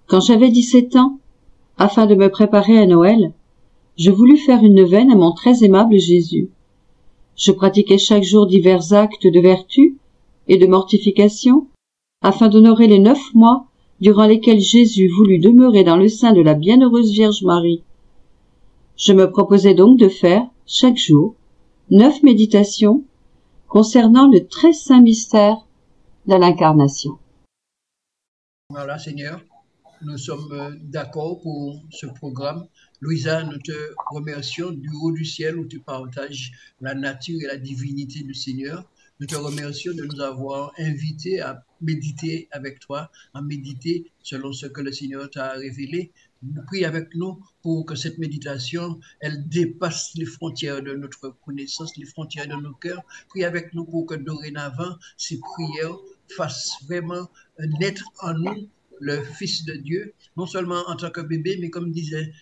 Quand j'avais 17 ans, afin de me préparer à Noël, je voulus faire une neuvaine à mon très aimable Jésus. Je pratiquais chaque jour divers actes de vertu et de mortification, afin d'honorer les 9 mois durant lesquels Jésus voulut demeurer dans le sein de la bienheureuse Vierge Marie. Je me proposais donc de faire, chaque jour, 9 méditations concernant le très saint mystère de l'incarnation. Voilà, Seigneur, nous sommes d'accord pour ce programme. Louisa, nous te remercions du haut du ciel où tu partages la nature et la divinité du Seigneur. Nous te remercions de nous avoir invités à méditer avec toi, à méditer selon ce que le Seigneur t'a révélé. Prie avec nous pour que cette méditation, elle dépasse les frontières de notre connaissance, les frontières de nos cœurs. Prie avec nous pour que dorénavant, ces prières fassent vraiment naître en nous le Fils de Dieu, non seulement en tant que bébé, mais comme disait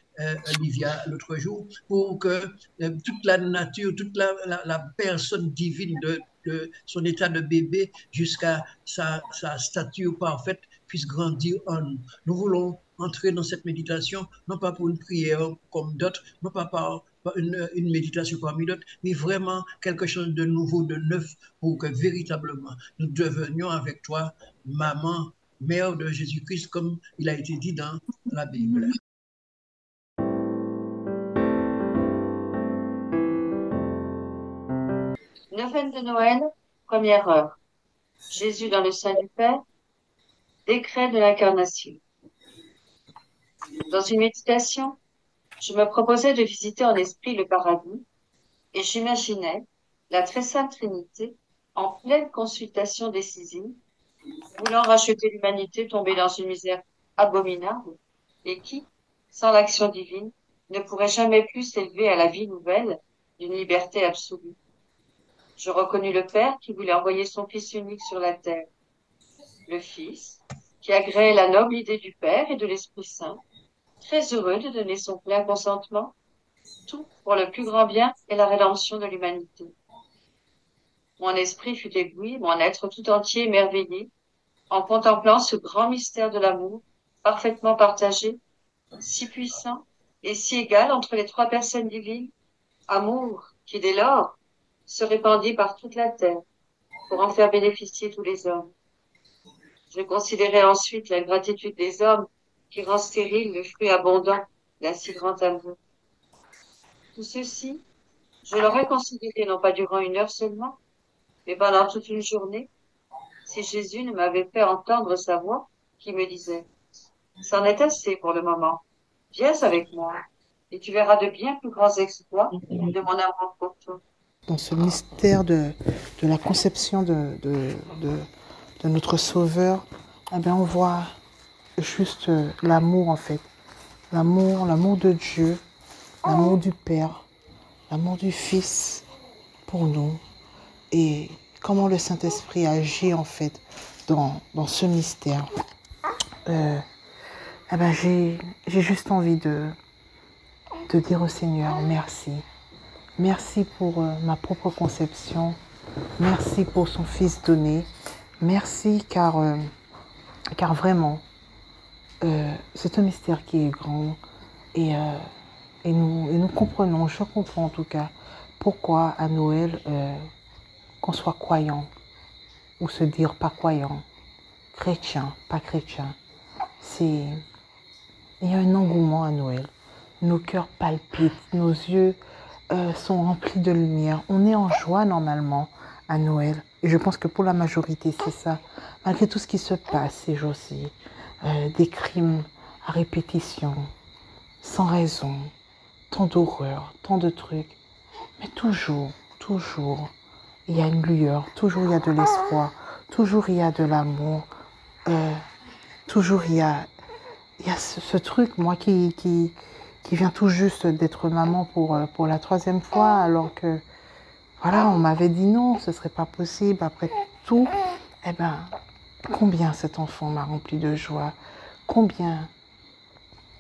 Olivia l'autre jour, pour que toute la nature, toute la personne divine de son état de bébé jusqu'à sa stature parfaite puisse grandir en nous. Nous voulons entrer dans cette méditation, non pas pour une prière comme d'autres, non pas par une méditation parmi d'autres, mais vraiment quelque chose de nouveau, de neuf, pour que véritablement nous devenions avec toi maman, mère de Jésus-Christ, comme il a été dit dans la Bible. Neuvaine de Noël, première heure. Jésus dans le sein du Père, décret de l'incarnation. Dans une méditation, je me proposais de visiter en esprit le paradis et j'imaginais la très sainte Trinité en pleine consultation décisive, voulant racheter l'humanité tombée dans une misère abominable et qui, sans l'action divine, ne pourrait jamais plus s'élever à la vie nouvelle d'une liberté absolue. Je reconnus le Père qui voulait envoyer son Fils unique sur la terre, le Fils qui agréait la noble idée du Père et de l'Esprit Saint, très heureux de donner son plein consentement, tout pour le plus grand bien et la rédemption de l'humanité. Mon esprit fut ébloui, mon être tout entier émerveillé, en contemplant ce grand mystère de l'amour, parfaitement partagé, si puissant et si égal entre les trois personnes divines, amour qui, dès lors, se répandit par toute la terre, pour en faire bénéficier tous les hommes. Je considérais ensuite la gratitude des hommes qui rend stérile le fruit abondant d'un si grand amour. Tout ceci, je l'aurais considéré non pas durant 1 heure seulement, mais pendant toute une journée, si Jésus ne m'avait fait entendre sa voix qui me disait « C'en est assez pour le moment, viens avec moi, et tu verras de bien plus grands exploits de mon amour pour toi. » Dans ce mystère de la conception de notre Sauveur, eh bien, on voit juste l'amour en fait. L'amour de Dieu, l'amour du Père, l'amour du Fils pour nous. Et comment le Saint-Esprit agit en fait dans ce mystère. Eh ben, j'ai juste envie de dire au Seigneur merci. Merci pour ma propre conception. Merci pour son Fils donné. Merci car vraiment, c'est un mystère qui est grand et nous comprenons, je comprends en tout cas, pourquoi à Noël, qu'on soit croyant ou se dire pas croyant, chrétien, pas chrétien, il y a un engouement à Noël. Nos cœurs palpitent, nos yeux sont remplis de lumière. On est en joie normalement à Noël. Et je pense que pour la majorité, c'est ça. Malgré tout ce qui se passe ces jours-ci, des crimes à répétition, sans raison, tant d'horreur, tant de trucs. Mais toujours, il y a une lueur, toujours il y a de l'espoir, toujours il y a de l'amour, toujours il y a ce truc, moi, qui vient tout juste d'être maman pour la 3e fois, alors que, voilà, on m'avait dit non, ce ne serait pas possible. Après tout, eh ben, combien cet enfant m'a rempli de joie, combien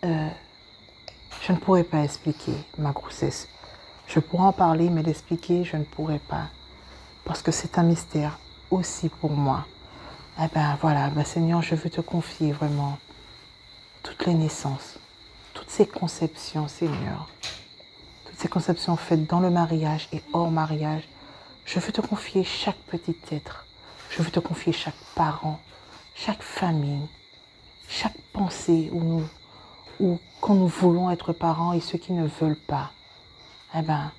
je ne pourrais pas expliquer ma grossesse. Je pourrais en parler, mais l'expliquer, je ne pourrais pas. Parce que c'est un mystère aussi pour moi. Eh ben voilà, ben Seigneur, je veux te confier vraiment toutes les naissances, toutes ces conceptions, Seigneur, toutes ces conceptions faites dans le mariage et hors mariage. Je veux te confier chaque petit être. Je veux te confier chaque parent, chaque famille, chaque pensée où quand nous voulons être parents et ceux qui ne veulent pas. Eh bien,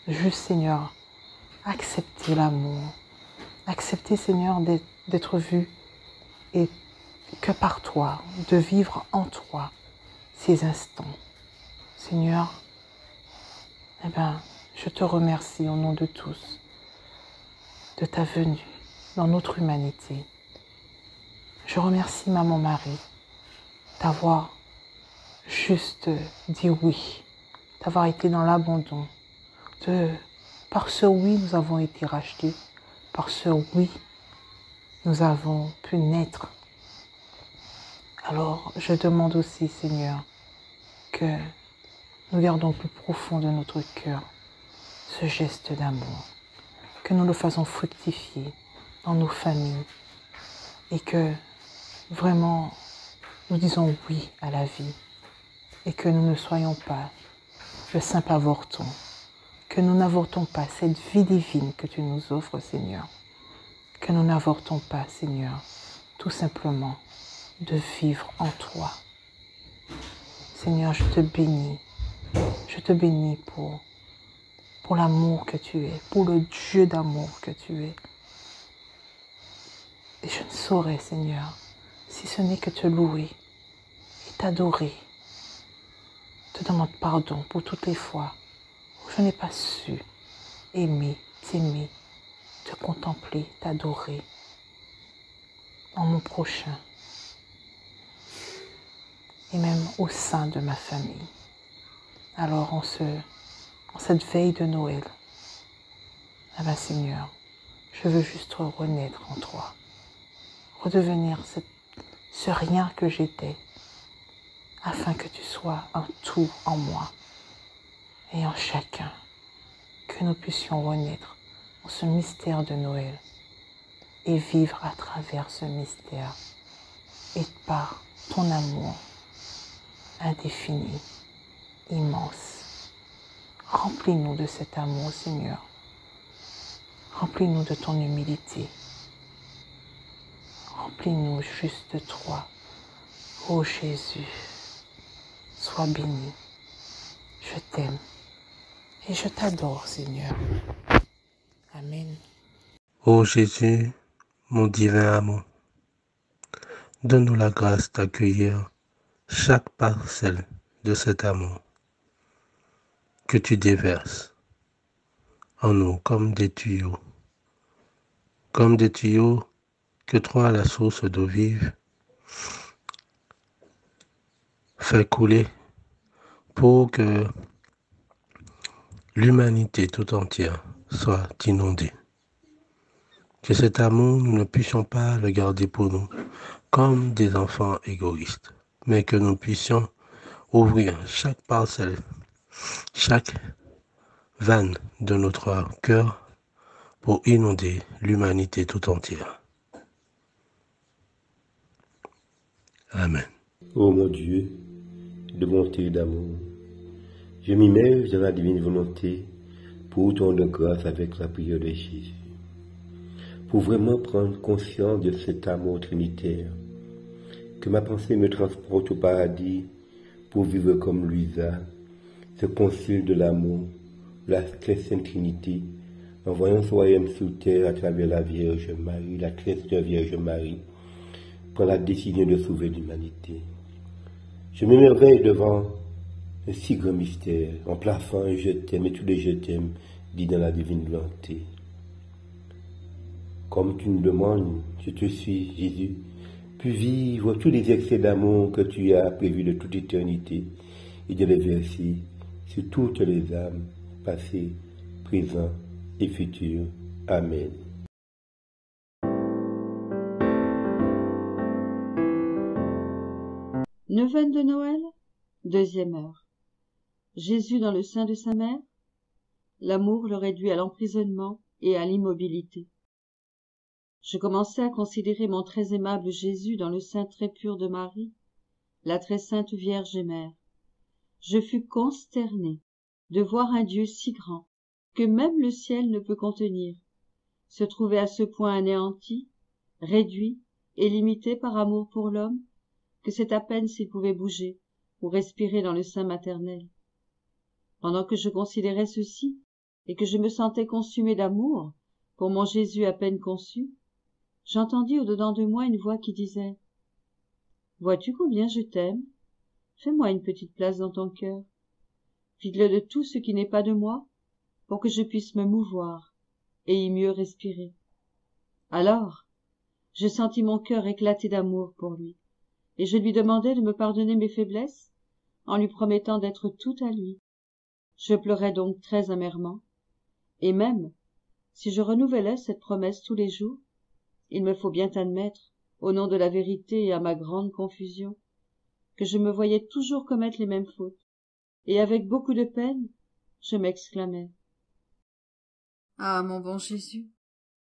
juste Seigneur, accepter l'amour. Accepter Seigneur d'être vu et que par toi, de vivre en toi ces instants. Seigneur, eh bien, je te remercie au nom de tous de ta venue dans notre humanité. Je remercie Maman Marie d'avoir juste dit oui, d'avoir été dans l'abandon. Par ce oui, nous avons été rachetés. Par ce oui, nous avons pu naître. Alors, je demande aussi, Seigneur, que nous gardons au plus profond de notre cœur ce geste d'amour, que nous le faisons fructifier dans nos familles et que vraiment nous disons oui à la vie et que nous ne soyons pas le simple avorton, que nous n'avortons pas cette vie divine que tu nous offres, Seigneur, que nous n'avortons pas, Seigneur, tout simplement de vivre en toi. Seigneur, je te bénis pour l'amour que tu es, pour le Dieu d'amour que tu es. Et je ne saurais, Seigneur, si ce n'est que te louer et t'adorer, te demander pardon pour toutes les fois où je n'ai pas su aimer, t'aimer, te contempler, t'adorer en mon prochain et même au sein de ma famille. Alors en cette veille de Noël, eh bien Seigneur, je veux juste renaître en toi, redevenir ce rien que j'étais, afin que tu sois un tout en moi et en chacun, que nous puissions renaître en ce mystère de Noël et vivre à travers ce mystère et par ton amour indéfini, immense. Remplis-nous de cet amour, Seigneur. Remplis-nous de ton humilité. Remplis-nous juste de toi. Ô Jésus, sois béni. Je t'aime et je t'adore, Seigneur. Amen. Ô Jésus, mon divin amour, donne-nous la grâce d'accueillir chaque parcelle de cet amour que tu déverses en nous comme des tuyaux que toi, la source d'eau vive, fait couler pour que l'humanité tout entière soit inondée. Que cet amour, nous ne puissions pas le garder pour nous comme des enfants égoïstes, mais que nous puissions ouvrir chaque parcelle, chaque vanne de notre cœur pour inonder l'humanité tout entière. Amen. Ô mon Dieu, de bonté et d'amour, je m'immerge dans la divine volonté pour ton de grâce avec la prière de Jésus, pour vraiment prendre conscience de cet amour trinitaire, que ma pensée me transporte au paradis pour vivre comme Luisa, ce concile de l'amour, la très sainte Trinité, en voyant ce royaume sur terre à travers la Vierge Marie, la très sainte Vierge Marie, prend la décision de sauver l'humanité. Je m'émerveille devant un si grand mystère, en plaçant un je t'aime et tous les je t'aime dit dans la divine volonté. Comme tu me demandes, je te suis, Jésus, puis vivre tous les excès d'amour que tu as prévus de toute éternité et de les verser sur toutes les âmes, passées, présentes et futures. Amen. Neuvaine de Noël, 2e heure. Jésus dans le sein de sa mère. L'amour le réduit à l'emprisonnement et à l'immobilité. Je commençais à considérer mon très aimable Jésus dans le sein très pur de Marie, la très sainte Vierge Mère. Je fus consternée de voir un Dieu si grand que même le ciel ne peut contenir, se trouver à ce point anéanti, réduit et limité par amour pour l'homme, que c'est à peine s'il pouvait bouger ou respirer dans le sein maternel. Pendant que je considérais ceci, et que je me sentais consumée d'amour pour mon Jésus à peine conçu, j'entendis au-dedans de moi une voix qui disait « Vois-tu combien je t'aime? Fais-moi une petite place dans ton cœur. Vide-le de tout ce qui n'est pas de moi, pour que je puisse me mouvoir et y mieux respirer. » Alors, je sentis mon cœur éclater d'amour pour lui, et je lui demandai de me pardonner mes faiblesses, en lui promettant d'être tout à lui. Je pleurais donc très amèrement, et même, si je renouvelais cette promesse tous les jours, il me faut bien admettre, au nom de la vérité et à ma grande confusion, que je me voyais toujours commettre les mêmes fautes, et avec beaucoup de peine, je m'exclamais. Ah, mon bon Jésus,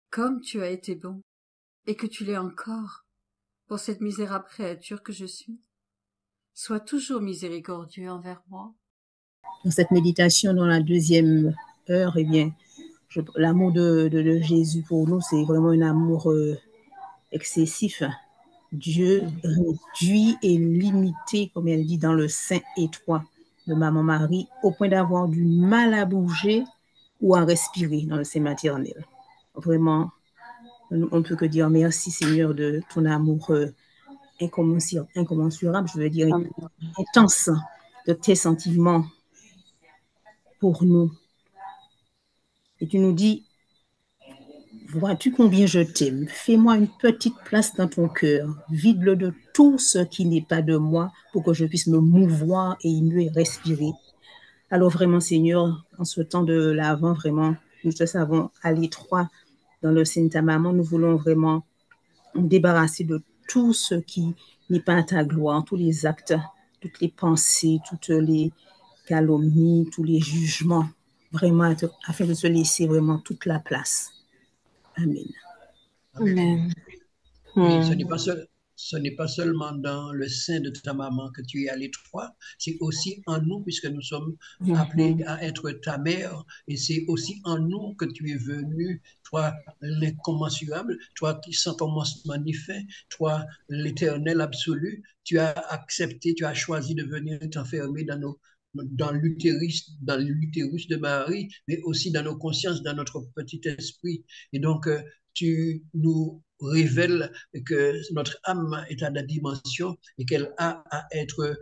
comme tu as été bon, et que tu l'es encore, pour cette misérable créature que je suis, sois toujours miséricordieux envers moi. Dans cette méditation, dans la deuxième heure, eh bien, l'amour de Jésus pour nous, c'est vraiment un amour excessif. Dieu réduit et limité, comme elle dit, dans le sein étroit de Maman Marie, au point d'avoir du mal à bouger ou à respirer dans le sein maternel. Vraiment, on ne peut que dire merci, Seigneur, de ton amour incommensurable, je veux dire intense, de tes sentiments pour nous. Et tu nous dis, vois-tu combien je t'aime? Fais-moi une petite place dans ton cœur. Vide-le de tout ce qui n'est pas de moi pour que je puisse me mouvoir et mieux respirer. Alors vraiment, Seigneur, en ce temps de l'Avent, vraiment, nous te savons à l'étroit dans le sein de ta maman. Nous voulons vraiment nous débarrasser de tout ce qui n'est pas à ta gloire, tous les actes, toutes les pensées, toutes les calomnies, tous les jugements, vraiment, afin de se laisser vraiment toute la place. Amen. Amen. Oui, ce n'est pas seulement dans le sein de ta maman que tu es à l'étroit, c'est aussi en nous, puisque nous sommes appelés à être ta mère, et c'est aussi en nous que tu es venu, toi l'incommensurable, toi qui sans commencement ni fin, toi l'éternel absolu, tu as accepté, tu as choisi de venir t'enfermer dans l'utérus de Marie, mais aussi dans nos consciences, dans notre petit esprit. Et donc, tu nous révèles que notre âme est à la dimension et qu'elle a à être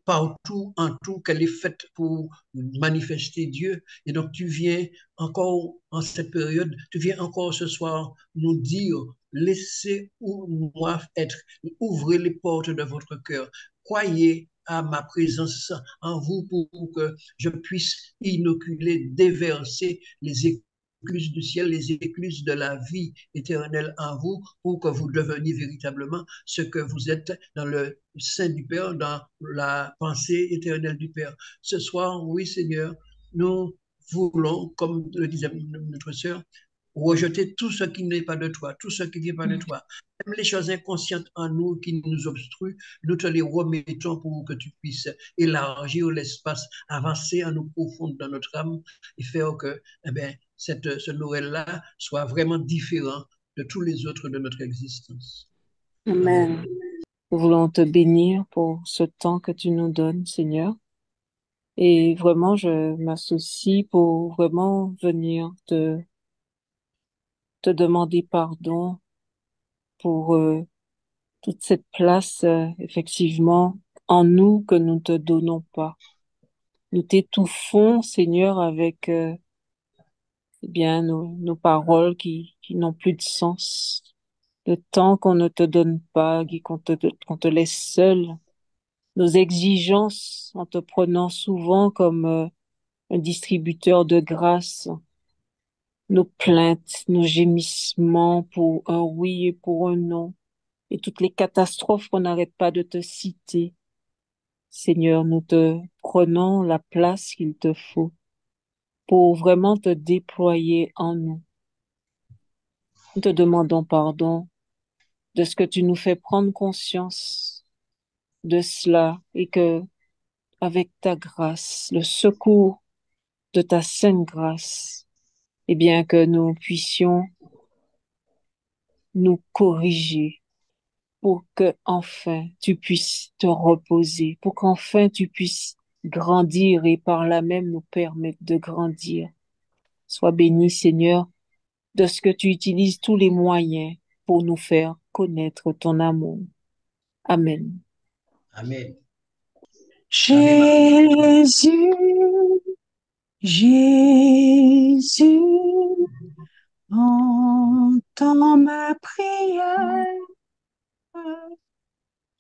partout, en tout, qu'elle est faite pour manifester Dieu. Et donc tu viens encore en cette période, tu viens encore ce soir nous dire, laissez-moi être, ouvrez les portes de votre cœur, croyez à ma présence en vous pour que je puisse inoculer, déverser les écluses du ciel, les écluses de la vie éternelle en vous, pour que vous deveniez véritablement ce que vous êtes dans le sein du Père, dans la pensée éternelle du Père. Ce soir, oui Seigneur, nous voulons, comme le disait notre sœur, rejeter tout ce qui n'est pas de toi, tout ce qui n'est pas de toi. Même les choses inconscientes en nous qui nous obstruent, nous te les remettons pour que tu puisses élargir l'espace, avancer en nous profond dans notre âme et faire que, eh bien, ce Noël-là soit vraiment différent de tous les autres de notre existence. Amen. Nous voulons te bénir pour ce temps que tu nous donnes, Seigneur. Et vraiment, je m'associe pour vraiment venir te demander pardon pour toute cette place, effectivement, en nous que nous ne te donnons pas. Nous t'étouffons, Seigneur, avec eh bien nos paroles qui n'ont plus de sens. Le temps qu'on ne te donne pas, qu'on te laisse seul. Nos exigences en te prenant souvent comme un distributeur de grâce. Nos plaintes, nos gémissements pour un oui et pour un non. Et toutes les catastrophes qu'on n'arrête pas de te citer. Seigneur, nous te prenons la place qu'il te faut pour vraiment te déployer en nous. Nous te demandons pardon de ce que tu nous fais prendre conscience de cela et que, avec ta grâce, le secours de ta sainte grâce, eh bien, que nous puissions nous corriger pour que enfin tu puisses te reposer, pour qu'enfin tu puisses grandir et par là même nous permettre de grandir. Sois béni, Seigneur, de ce que tu utilises tous les moyens pour nous faire connaître ton amour. Amen. Amen. Amen, Marie. Jésus, Jésus, entends ma prière.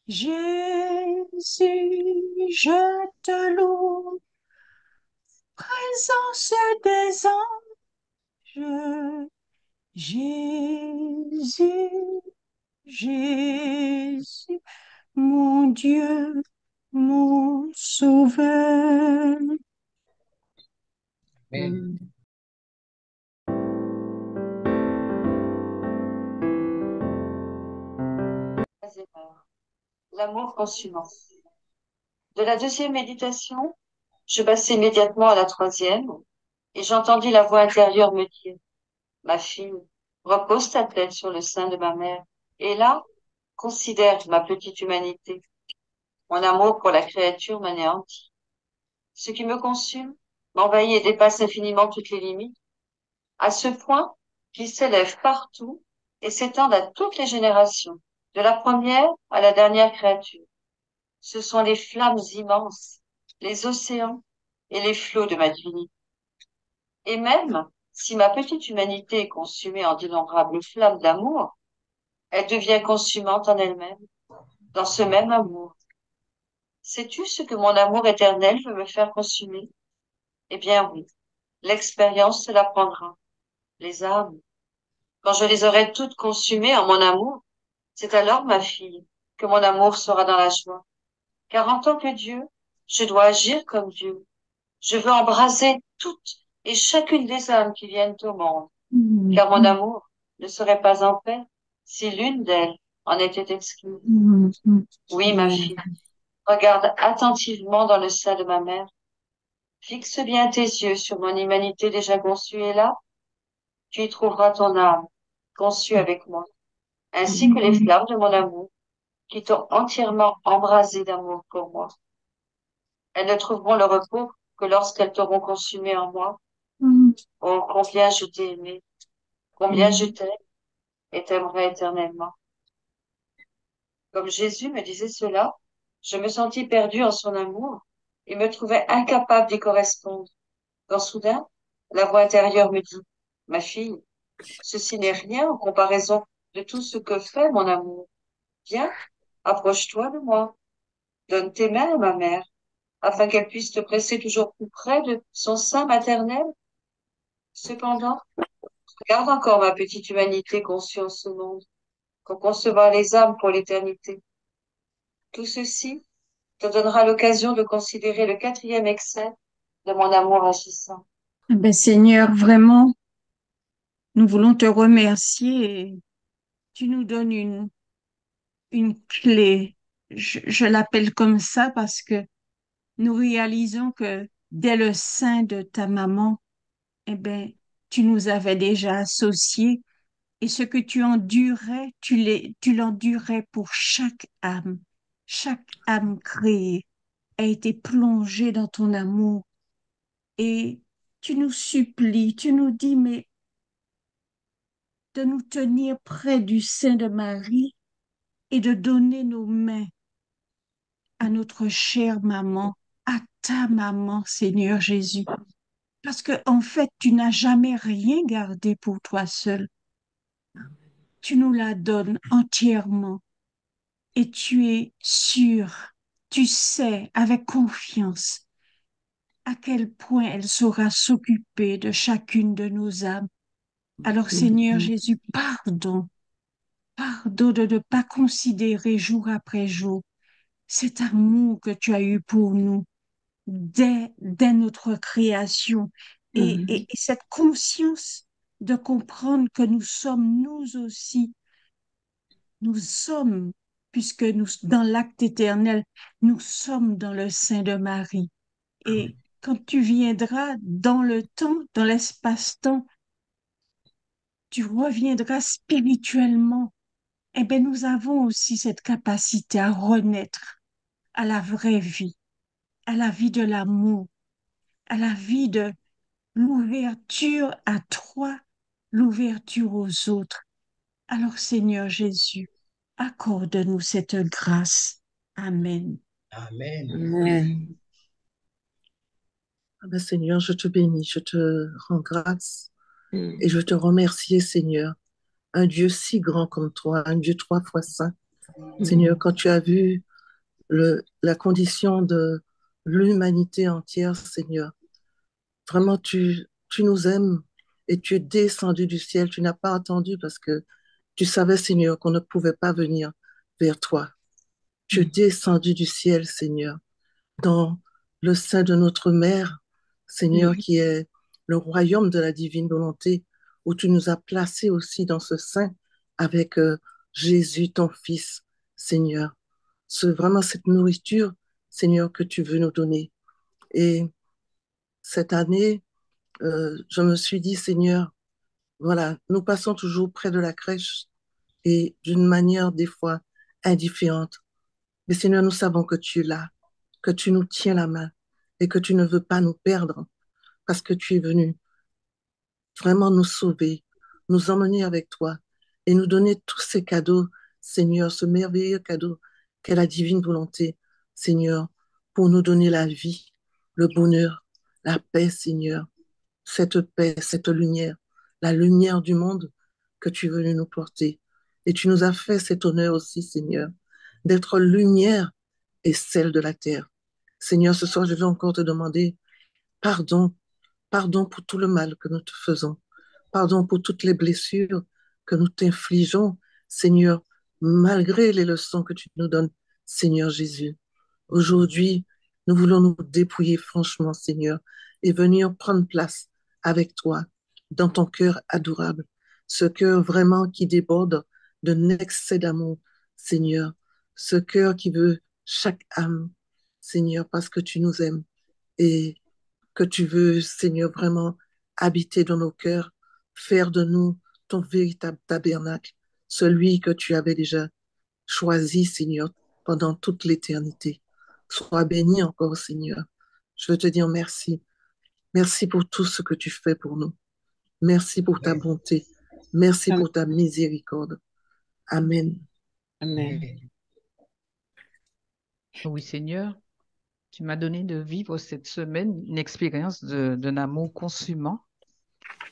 Jésus, je te loue, présence des anges. Jésus, Jésus, mon Dieu, mon Sauveur. Amen. L'amour consumant. De la deuxième méditation, je passai immédiatement à la troisième, et j'entendis la voix intérieure me dire, ma fille, repose ta tête sur le sein de ma mère, et là, considère ma petite humanité. Mon amour pour la créature m'anéantit. Ce qui me consume m'envahit et dépasse infiniment toutes les limites, à ce point qu'il s'élève partout et s'étend à toutes les générations, de la première à la dernière créature. Ce sont les flammes immenses, les océans et les flots de ma divinité. Et même si ma petite humanité est consumée en d'innombrables flammes d'amour, elle devient consumante en elle-même, dans ce même amour. Sais-tu ce que mon amour éternel veut me faire consumer? Eh bien oui, l'expérience te l'apprendra. Les âmes, quand je les aurai toutes consumées en mon amour, c'est alors, ma fille, que mon amour sera dans la joie. Car en tant que Dieu, je dois agir comme Dieu. Je veux embraser toutes et chacune des âmes qui viennent au monde, car mon amour ne serait pas en paix si l'une d'elles en était exclue. Oui, ma fille, regarde attentivement dans le sein de ma mère. Fixe bien tes yeux sur mon humanité déjà conçue et là, tu y trouveras ton âme, conçue avec moi, ainsi que les flammes de mon amour, qui t'ont entièrement embrasé d'amour pour moi. Elles ne trouveront le repos que lorsqu'elles t'auront consumé en moi. Oh, combien je t'ai aimé, combien je t'aime et t'aimerai éternellement. Comme Jésus me disait cela, je me sentis perdue en son amour et me trouvais incapable d'y correspondre. Quand soudain, la voix intérieure me dit, ma fille, ceci n'est rien en comparaison de tout ce que fait mon amour. Viens, approche-toi de moi. Donne tes mains à ma mère, afin qu'elle puisse te presser toujours plus près de son sein maternel. Cependant, regarde encore ma petite humanité conçue en ce monde, pour concevoir les âmes pour l'éternité. Tout ceci te donnera l'occasion de considérer le quatrième excès de mon amour agissant. Ben, Seigneur, vraiment, nous voulons te remercier et tu nous donnes une clé. Je l'appelle comme ça parce que nous réalisons que dès le sein de ta maman, eh ben, tu nous avais déjà associés et ce que tu endurais, tu l'endurais pour chaque âme. Chaque âme créée a été plongée dans ton amour et tu nous supplies, tu nous dis, mais de nous tenir près du sein de Marie et de donner nos mains à notre chère maman, à ta maman, Seigneur Jésus. Parce que, en fait, tu n'as jamais rien gardé pour toi seul. Tu nous la donnes entièrement et tu es sûr, tu sais avec confiance à quel point elle saura s'occuper de chacune de nos âmes. Alors, Seigneur Jésus, pardon, pardon de ne pas considérer jour après jour cet amour que tu as eu pour nous dès notre création et cette conscience de comprendre que nous sommes nous aussi, nous sommes puisque nous, dans l'acte éternel, nous sommes dans le sein de Marie. Et quand tu viendras dans le temps, dans l'espace-temps, tu reviendras spirituellement. Eh bien, nous avons aussi cette capacité à renaître à la vraie vie, à la vie de l'amour, à la vie de l'ouverture à toi, l'ouverture aux autres. Alors, Seigneur Jésus, accorde-nous cette grâce. Amen. Amen. Amen. Ah ben, Seigneur, je te bénis, je te rends grâce Mm. et je te remercie, Seigneur, un Dieu si grand comme toi, un Dieu 3 fois saint. Seigneur, quand tu as vu la condition de l'humanité entière, Seigneur, vraiment, tu nous aimes et tu es descendu du ciel. Tu n'as pas attendu parce que tu savais, Seigneur, qu'on ne pouvait pas venir vers toi. Tu es descendu du ciel, Seigneur, dans le sein de notre mère, Seigneur, qui est le royaume de la divine volonté, où tu nous as placés aussi dans ce sein avec Jésus, ton Fils, Seigneur. C'est vraiment cette nourriture, Seigneur, que tu veux nous donner. Et cette année, je me suis dit, Seigneur, voilà, nous passons toujours près de la crèche et d'une manière des fois indifférente. Mais Seigneur, nous savons que tu es là, que tu nous tiens la main et que tu ne veux pas nous perdre parce que tu es venu vraiment nous sauver, nous emmener avec toi et nous donner tous ces cadeaux, Seigneur, ce merveilleux cadeau qu'est la divine volonté, Seigneur, pour nous donner la vie, le bonheur, la paix, Seigneur, cette paix, cette lumière, la lumière du monde que tu es venu nous porter. Et tu nous as fait cet honneur aussi, Seigneur, d'être lumière et celle de la terre. Seigneur, ce soir, je veux encore te demander pardon, pardon pour tout le mal que nous te faisons, pardon pour toutes les blessures que nous t'infligeons, Seigneur, malgré les leçons que tu nous donnes, Seigneur Jésus. Aujourd'hui, nous voulons nous dépouiller franchement, Seigneur, et venir prendre place avec toi dans ton cœur adorable, ce cœur vraiment qui déborde d'un excès d'amour, Seigneur, ce cœur qui veut chaque âme, Seigneur, parce que tu nous aimes et que tu veux, Seigneur, vraiment habiter dans nos cœurs, faire de nous ton véritable tabernacle, celui que tu avais déjà choisi, Seigneur, pendant toute l'éternité. Sois béni encore, Seigneur. Je veux te dire merci. Merci pour tout ce que tu fais pour nous. Merci pour ta bonté. Merci Amen. pour ta miséricorde. Amen. Amen. Oui, Seigneur, tu m'as donné de vivre cette semaine une expérience d'un amour consumant.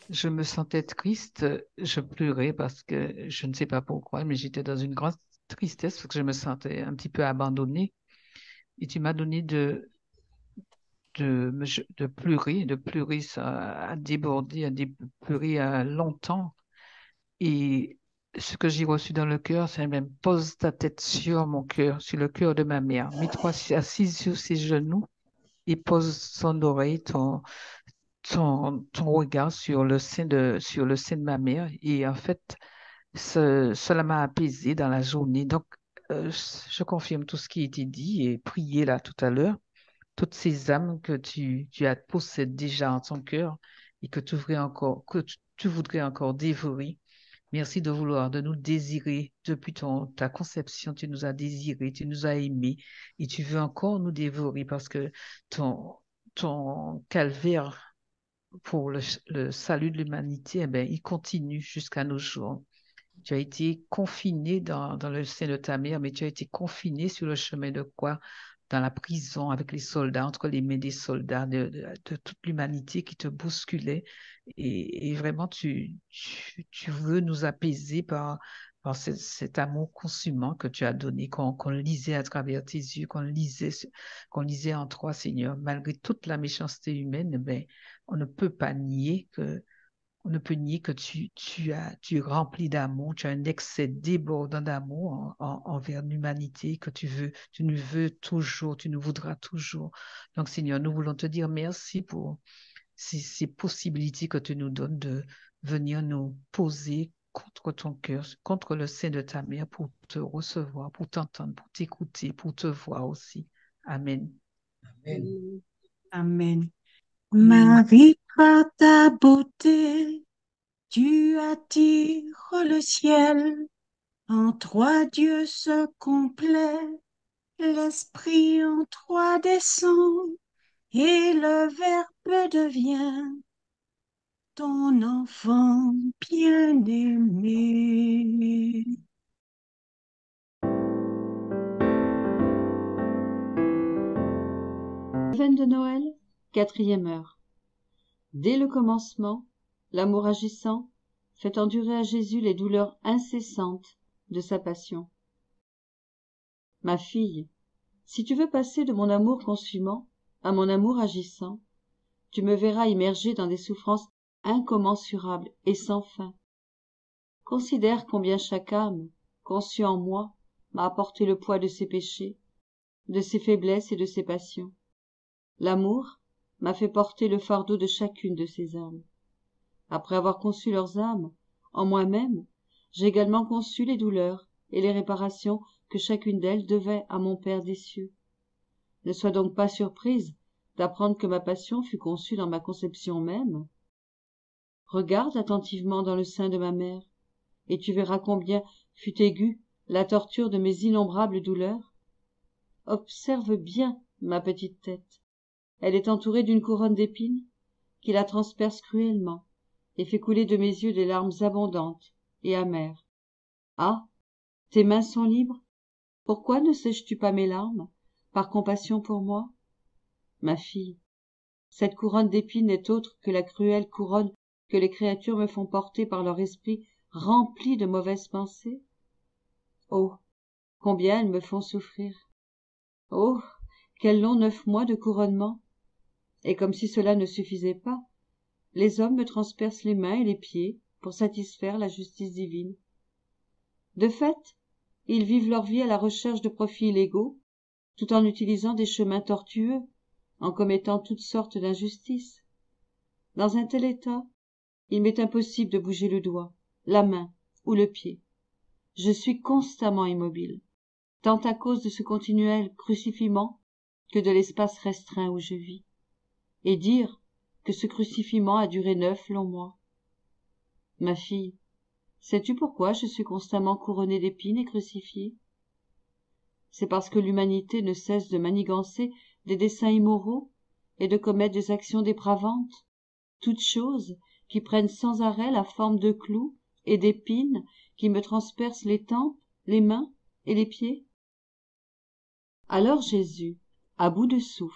Je me sentais triste, je pleurais parce que je ne sais pas pourquoi, mais j'étais dans une grande tristesse parce que je me sentais un petit peu abandonnée. Et tu m'as donné de pleurer, ça a débordé, pleurer longtemps. Et ce que j'ai reçu dans le cœur, c'est même pose ta tête sur mon cœur, sur le cœur de ma mère. Mets-toi assise sur ses genoux et pose son oreille, ton regard sur le sein de ma mère. Et en fait, cela m'a apaisé dans la journée. Donc, je confirme tout ce qui a été dit et prié là tout à l'heure. Toutes ces âmes que tu as possèdes déjà en ton cœur et que tu voudrais encore dévorer. Merci de nous désirer. Depuis ta conception, tu nous as désirés, tu nous as aimés et tu veux encore nous dévorer parce que ton calvaire pour le salut de l'humanité, eh ben, il continue jusqu'à nos jours. Tu as été confiné dans le sein de ta mère, mais tu as été confiné sur le chemin de quoi? Dans la prison avec les soldats, entre les mains des soldats, de toute l'humanité qui te bousculait. Et vraiment, tu veux nous apaiser par cet amour consumant que tu as donné, qu'on lisait à travers tes yeux, qu'on lisait en toi, Seigneur. Malgré toute la méchanceté humaine, ben, on ne peut pas nier que on ne peut nier que tu es rempli d'amour, tu as un excès débordant d'amour envers l'humanité que tu nous veux toujours, tu nous voudras toujours. Donc, Seigneur, nous voulons te dire merci pour ces possibilités que tu nous donnes de venir nous poser contre ton cœur, contre le sein de ta mère pour te recevoir, pour t'entendre, pour t'écouter, pour te voir aussi. Amen. Amen. Amen. Marie, par ta beauté, tu attires le ciel. En toi, Dieu se complaît. L'Esprit en toi descend et le Verbe devient ton enfant bien-aimé. Neuvaine de Noël, 4e heure. Dès le commencement, l'amour agissant fait endurer à Jésus les douleurs incessantes de sa passion. Ma fille, si tu veux passer de mon amour consumant à mon amour agissant, tu me verras immergée dans des souffrances incommensurables et sans fin. Considère combien chaque âme, conçue en moi, m'a apporté le poids de ses péchés, de ses faiblesses et de ses passions. L'amour m'a fait porter le fardeau de chacune de ces âmes. Après avoir conçu leurs âmes, en moi-même, j'ai également conçu les douleurs et les réparations que chacune d'elles devait à mon Père des cieux. Ne sois donc pas surprise d'apprendre que ma passion fut conçue dans ma conception même. Regarde attentivement dans le sein de ma mère, et tu verras combien fut aiguë la torture de mes innombrables douleurs. Observe bien ma petite tête. Elle est entourée d'une couronne d'épines qui la transperce cruellement et fait couler de mes yeux des larmes abondantes et amères. Ah, tes mains sont libres? Pourquoi ne sèches-tu pas mes larmes, par compassion pour moi? Ma fille, cette couronne d'épines n'est autre que la cruelle couronne que les créatures me font porter par leur esprit rempli de mauvaises pensées. Oh, combien elles me font souffrir! Oh, quels longs 9 mois de couronnement! Et comme si cela ne suffisait pas, les hommes me transpercent les mains et les pieds pour satisfaire la justice divine. De fait, ils vivent leur vie à la recherche de profits illégaux, tout en utilisant des chemins tortueux, en commettant toutes sortes d'injustices. Dans un tel état, il m'est impossible de bouger le doigt, la main ou le pied. Je suis constamment immobile, tant à cause de ce continuel crucifiement que de l'espace restreint où je vis. Et dire que ce crucifiement a duré 9 longs mois. Ma fille, sais-tu pourquoi je suis constamment couronnée d'épines et crucifiée? C'est parce que l'humanité ne cesse de manigancer des desseins immoraux et de commettre des actions dépravantes, toutes choses qui prennent sans arrêt la forme de clous et d'épines qui me transpercent les tempes, les mains et les pieds. Alors Jésus, à bout de souffle,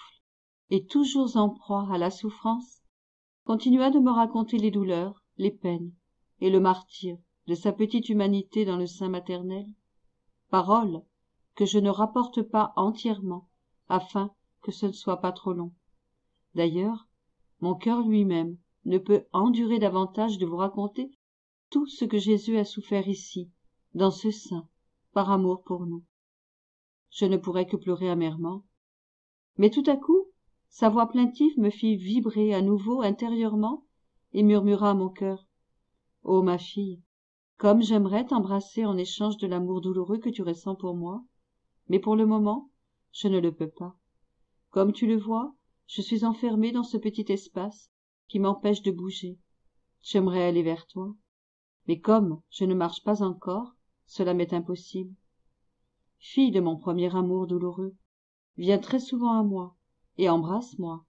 et toujours en proie à la souffrance, continua de me raconter les douleurs, les peines et le martyre de sa petite humanité dans le sein maternel, paroles que je ne rapporte pas entièrement, afin que ce ne soit pas trop long. D'ailleurs, mon cœur lui-même ne peut endurer davantage de vous raconter tout ce que Jésus a souffert ici, dans ce sein, par amour pour nous. Je ne pourrais que pleurer amèrement. Mais tout à coup, sa voix plaintive me fit vibrer à nouveau intérieurement et murmura à mon cœur: « Ô ma fille, comme j'aimerais t'embrasser en échange de l'amour douloureux que tu ressens pour moi, mais pour le moment, je ne le peux pas. Comme tu le vois, je suis enfermée dans ce petit espace qui m'empêche de bouger. J'aimerais aller vers toi, mais comme je ne marche pas encore, cela m'est impossible. Fille de mon premier amour douloureux, viens très souvent à moi et embrasse-moi.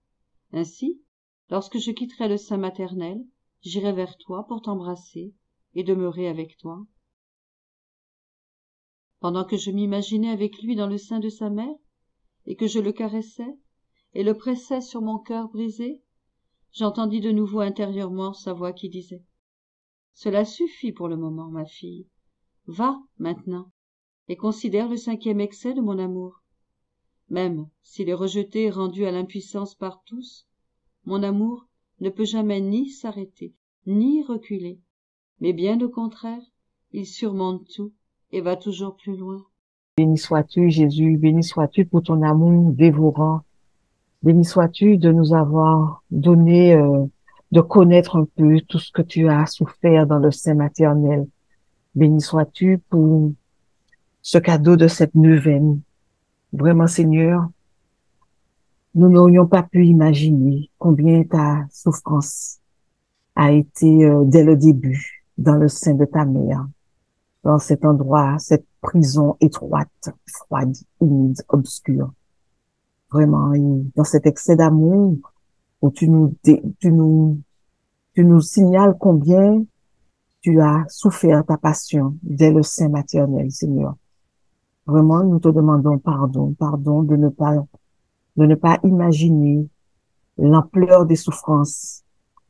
Ainsi, lorsque je quitterai le sein maternel, j'irai vers toi pour t'embrasser et demeurer avec toi. » Pendant que je m'imaginais avec lui dans le sein de sa mère, et que je le caressais et le pressais sur mon cœur brisé, j'entendis de nouveau intérieurement sa voix qui disait: « Cela suffit pour le moment, ma fille. Va, maintenant, et considère le 5e excès de mon amour. Même s'il est rejeté et rendu à l'impuissance par tous, mon amour ne peut jamais ni s'arrêter, ni reculer, mais bien au contraire, il surmonte tout et va toujours plus loin. » Béni sois-tu, Jésus, béni sois-tu pour ton amour dévorant. Béni sois-tu de nous avoir donné, de connaître un peu tout ce que tu as souffert dans le sein maternel. Béni sois-tu pour ce cadeau de cette neuvaine. Vraiment, Seigneur, nous n'aurions pas pu imaginer combien ta souffrance a été dès le début dans le sein de ta mère, dans cet endroit, cette prison étroite, froide, humide, obscure. Vraiment, et dans cet excès d'amour où tu nous signales combien tu as souffert ta passion dès le sein maternel, Seigneur. Vraiment, nous te demandons pardon de ne pas imaginer l'ampleur des souffrances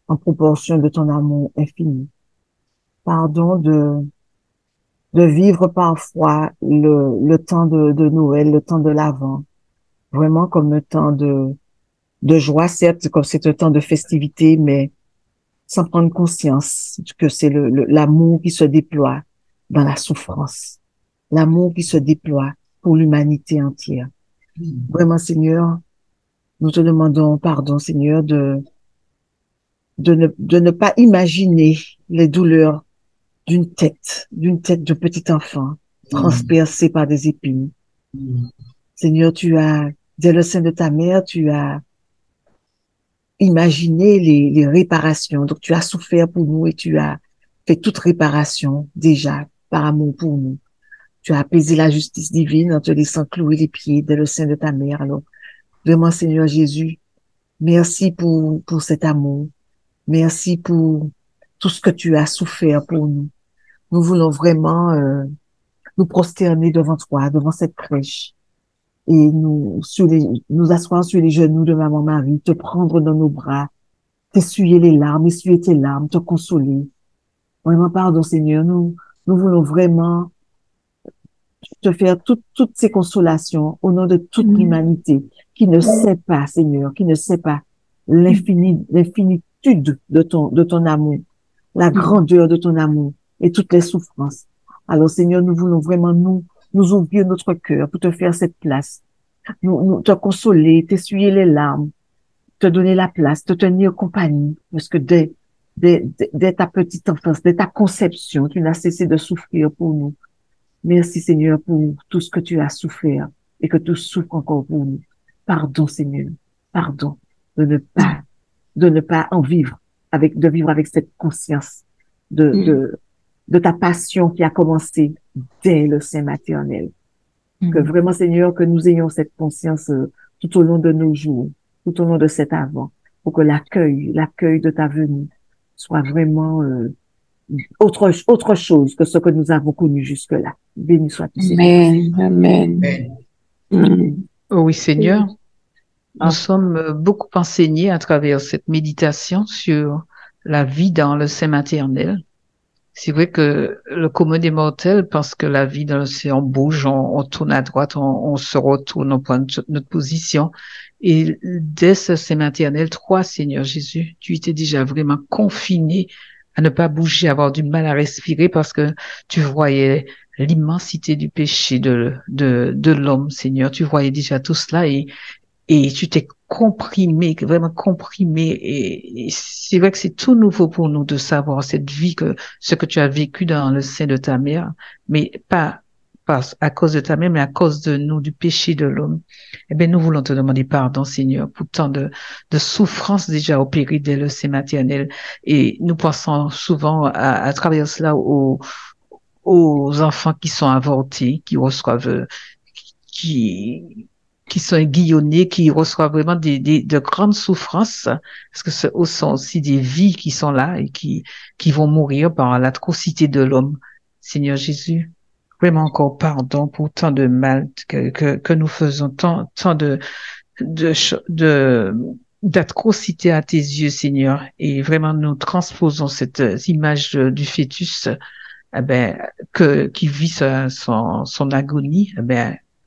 en proportion de ton amour infini. Pardon de vivre parfois le temps de Noël, le temps de l'Avent, vraiment comme un temps de joie, certes, comme c'est un temps de festivité, mais sans prendre conscience que c'est l'amour qui se déploie dans la souffrance, l'amour qui se déploie pour l'humanité entière. Vraiment, Seigneur, nous te demandons pardon, Seigneur, de ne pas imaginer les douleurs d'une tête de petit enfant transpercée par des épines. Seigneur, dès le sein de ta mère, tu as imaginé les réparations. Donc, tu as souffert pour nous et tu as fait toute réparation déjà par amour pour nous. Tu as apaisé la justice divine en te laissant clouer les pieds dès le sein de ta mère. Alors, vraiment, Seigneur Jésus, merci pour cet amour. Merci pour tout ce que tu as souffert pour nous. Nous voulons vraiment nous prosterner devant toi, devant cette crèche, et nous asseoir sur les genoux de maman Marie, te prendre dans nos bras, t'essuyer les larmes, essuyer tes larmes, te consoler. Vraiment, pardon, Seigneur, nous voulons vraiment te faire toutes ces consolations au nom de toute l'humanité qui ne sait pas, Seigneur, qui ne sait pas l'infinitude de ton amour, la grandeur de ton amour et toutes les souffrances. Alors, Seigneur, nous voulons vraiment nous ouvrir notre cœur pour te faire cette place, nous te consoler, t'essuyer les larmes, te donner la place, te tenir compagnie, parce que dès ta petite enfance, dès ta conception, tu n'as cessé de souffrir pour nous. Merci, Seigneur, pour tout ce que tu as souffert et que tu souffres encore pour nous. Pardon, Seigneur. Pardon de ne pas de vivre avec cette conscience de ta passion qui a commencé dès le sein maternel. Que vraiment, Seigneur, que nous ayons cette conscience tout au long de nos jours, tout au long de cet Avent, pour que l'accueil de ta venue soit vraiment autre chose que ce que nous avons connu jusque-là. Béni soit-tu, Seigneur. Amen. Oh oui, Seigneur. Nous sommes beaucoup enseignés à travers cette méditation sur la vie dans le sein maternel. C'est vrai que le commun des mortels pense que la vie dans le sein, on bouge, on tourne à droite, on se retourne, on prend notre position. Et dès ce sein maternel, toi, Seigneur Jésus, tu étais déjà vraiment confiné à ne pas bouger, à avoir du mal à respirer parce que tu voyais l'immensité du péché de l'homme, Seigneur. Tu voyais déjà tout cela et tu t'es comprimé, vraiment comprimé. Et c'est vrai que c'est tout nouveau pour nous de savoir cette vie ce que tu as vécu dans le sein de ta mère, mais pas à cause de ta mère, mais à cause de nous, du péché de l'homme. Eh bien, nous voulons te demander pardon, Seigneur, pour tant de souffrances déjà opérées dès le sein maternel. Et nous pensons souvent à travers cela aux enfants qui sont avortés, qui reçoivent, qui sont aiguillonnés, qui reçoivent vraiment de grandes souffrances, parce que ce sont aussi des vies qui sont là et qui vont mourir par l'atrocité de l'homme. Seigneur Jésus, vraiment encore pardon pour tant de mal que nous faisons, tant d'atrocité à tes yeux, Seigneur, et vraiment nous transposons cette image du fœtus, qui vit son agonie,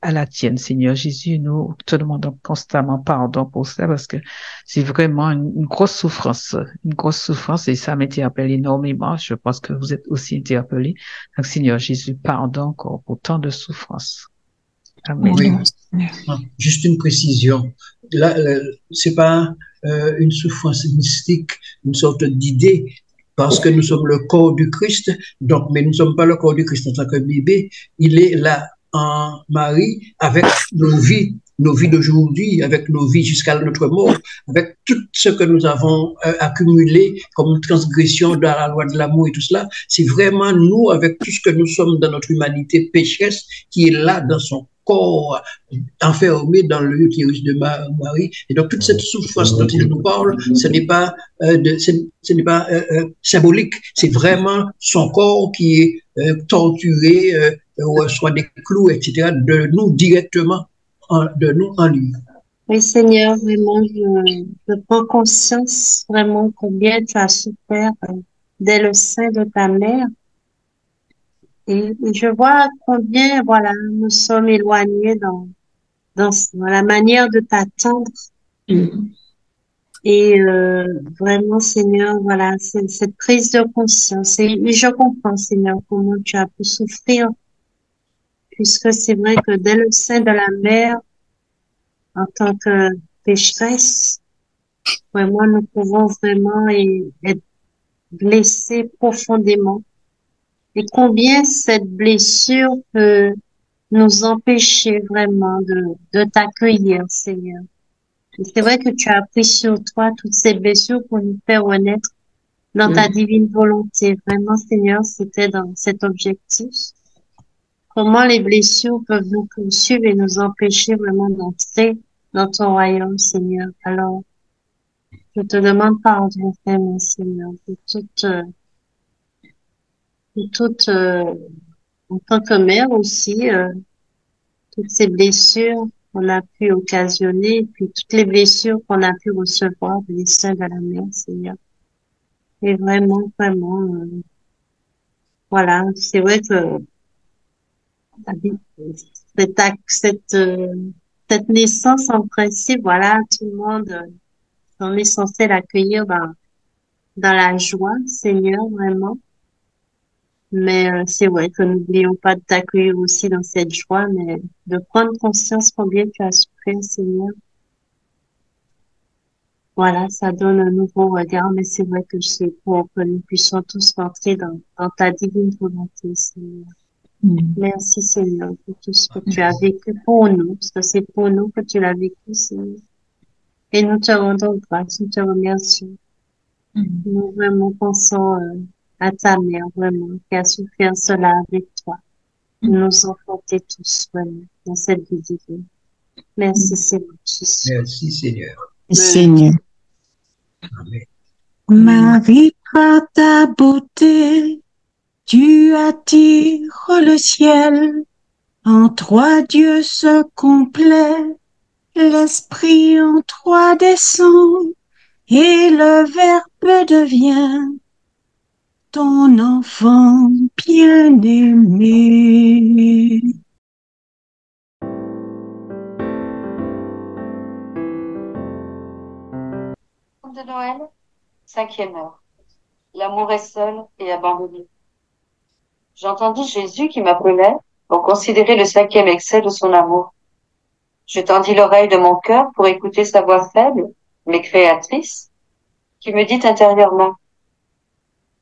à la tienne, Seigneur Jésus. Nous te demandons constamment pardon pour ça parce que c'est vraiment une grosse souffrance et ça m'interpelle énormément. Je pense que vous êtes aussi interpellés. Donc, Seigneur Jésus, pardon encore pour tant de souffrance. Amen. Oui. Juste une précision. Là, c'est pas une souffrance mystique, une sorte d'idée parce que nous sommes le corps du Christ, donc, mais nous ne sommes pas le corps du Christ en tant que bébé. Il est là en Marie avec nos vies d'aujourd'hui, avec nos vies jusqu'à notre mort, avec tout ce que nous avons accumulé comme transgression dans la loi de l'amour et tout cela. C'est vraiment nous, avec tout ce que nous sommes dans notre humanité pécheresse, qui est là dans son corps, enfermé dans le utérus de Marie. Et donc, toute cette souffrance dont il nous parle, ce n'est pas, symbolique, c'est vraiment son corps qui est torturé, soit des clous, etc., de nous directement, de nous en lui. Oui, Seigneur, vraiment, je prends conscience vraiment combien tu as souffert dès le sein de ta mère. Et je vois combien, voilà, nous sommes éloignés dans la manière de t'attendre. Et vraiment, Seigneur, voilà, cette prise de conscience. Et je comprends, Seigneur, comment tu as pu souffrir, puisque c'est vrai que dès le sein de la mère, en tant que pécheresse, vraiment, nous pouvons vraiment être blessés profondément. Et combien cette blessure peut nous empêcher vraiment de t'accueillir, Seigneur. Et c'est vrai que tu as pris sur toi toutes ces blessures pour nous faire renaître dans ta divine volonté. Vraiment, Seigneur, c'était dans cet objectif. Comment les blessures peuvent nous poursuivre et nous empêcher vraiment d'entrer dans ton royaume, Seigneur. Alors, je te demande pardon, vraiment, Seigneur, de toute, en tant que mère aussi, toutes ces blessures qu'on a pu occasionner, puis toutes les blessures qu'on a pu recevoir des seins de la mère, Seigneur. Et vraiment, vraiment, voilà, c'est vrai que cette naissance, en principe, voilà, tout le monde, on est censé l'accueillir dans la joie, Seigneur, vraiment. Mais c'est vrai que n'oublions pas de t'accueillir aussi dans cette joie, mais de prendre conscience combien tu as souffert, Seigneur. Voilà, ça donne un nouveau regard, mais c'est vrai que c'est pour que nous puissions tous rentrer dans ta divine volonté, Seigneur. Merci, Seigneur, pour tout ce que tu as vécu pour nous, parce que c'est pour nous que tu l'as vécu, Seigneur. Et nous te rendons grâce, nous te remercions. Nous vraiment pensons à ta mère, vraiment, qui a souffert cela avec toi. Nous enfanter tous, vraiment, dans cette vie divine. Merci, Seigneur. Merci, Seigneur. Seigneur. Amen. Marie, par ta beauté, tu attires le ciel. En toi, Dieu se complaît. L'Esprit en toi descend. Et le Verbe devient ton enfant bien-aimé. De Noël, 5e heure. L'amour est seul et abandonné. J'entendis Jésus qui m'appelait pour considérer le 5e excès de son amour. Je tendis l'oreille de mon cœur pour écouter sa voix faible, mais créatrice, qui me dit intérieurement: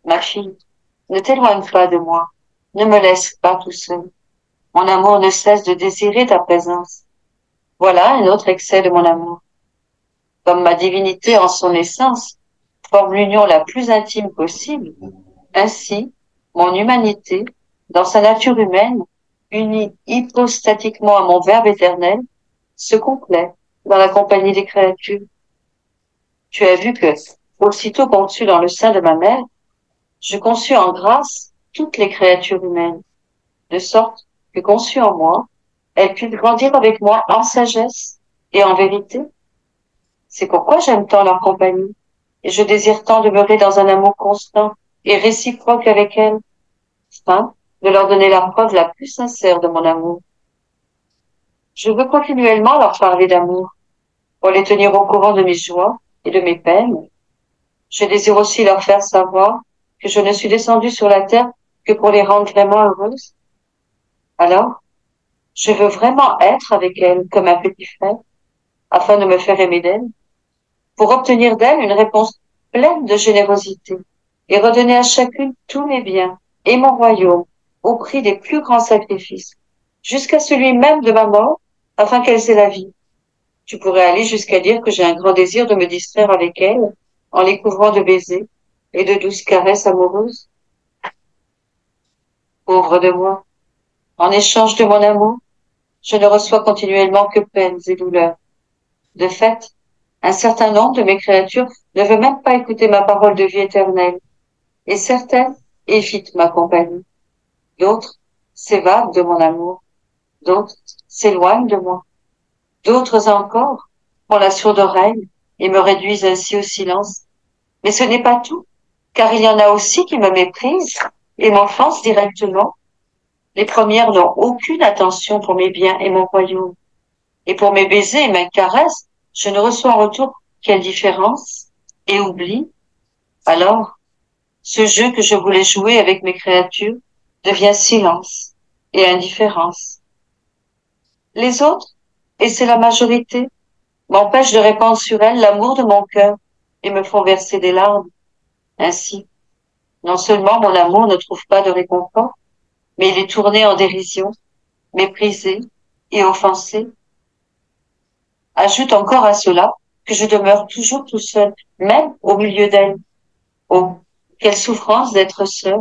ma fille, ne t'éloigne pas de moi, ne me laisse pas tout seul. Mon amour ne cesse de désirer ta présence. Voilà un autre excès de mon amour. Comme ma divinité en son essence forme l'union la plus intime possible, ainsi, mon humanité, dans sa nature humaine, unie hypostatiquement à mon Verbe éternel, se complète dans la compagnie des créatures. Tu as vu que, aussitôt conçue dans le sein de ma mère, je conçus en grâce toutes les créatures humaines, de sorte que conçues en moi, elles puissent grandir avec moi en sagesse et en vérité. C'est pourquoi j'aime tant leur compagnie, et je désire tant demeurer dans un amour constant et réciproque avec elles, afin de leur donner la preuve la plus sincère de mon amour. Je veux continuellement leur parler d'amour, pour les tenir au courant de mes joies et de mes peines. Je désire aussi leur faire savoir que je ne suis descendue sur la terre que pour les rendre vraiment heureuses. Alors, je veux vraiment être avec elles comme un petit frère, afin de me faire aimer d'elles, pour obtenir d'elles une réponse pleine de générosité et redonner à chacune tous mes biens et mon royaume au prix des plus grands sacrifices, jusqu'à celui même de ma mort, afin qu'elles aient la vie. Tu pourrais aller jusqu'à dire que j'ai un grand désir de me distraire avec elles, en les couvrant de baisers et de douces caresses amoureuses. Pauvre de moi, en échange de mon amour, je ne reçois continuellement que peines et douleurs. De fait, un certain nombre de mes créatures ne veut même pas écouter ma parole de vie éternelle, et certaines évitent ma compagnie. D'autres s'évadent de mon amour, d'autres s'éloignent de moi, d'autres encore font la sourde oreille et me réduisent ainsi au silence. Mais ce n'est pas tout, car il y en a aussi qui me méprisent et m'offensent directement. Les premières n'ont aucune attention pour mes biens et mon royaume. Et pour mes baisers et mes caresses, je ne reçois en retour qu'indifférence et oubli. Alors, ce jeu que je voulais jouer avec mes créatures devient silence et indifférence. Les autres, et c'est la majorité, m'empêchent de répandre sur elles l'amour de mon cœur et me font verser des larmes. Ainsi, non seulement mon amour ne trouve pas de réconfort, mais il est tourné en dérision, méprisé et offensé. Ajoute encore à cela que je demeure toujours tout seul, même au milieu d'elles. Oh, quelle souffrance d'être seul,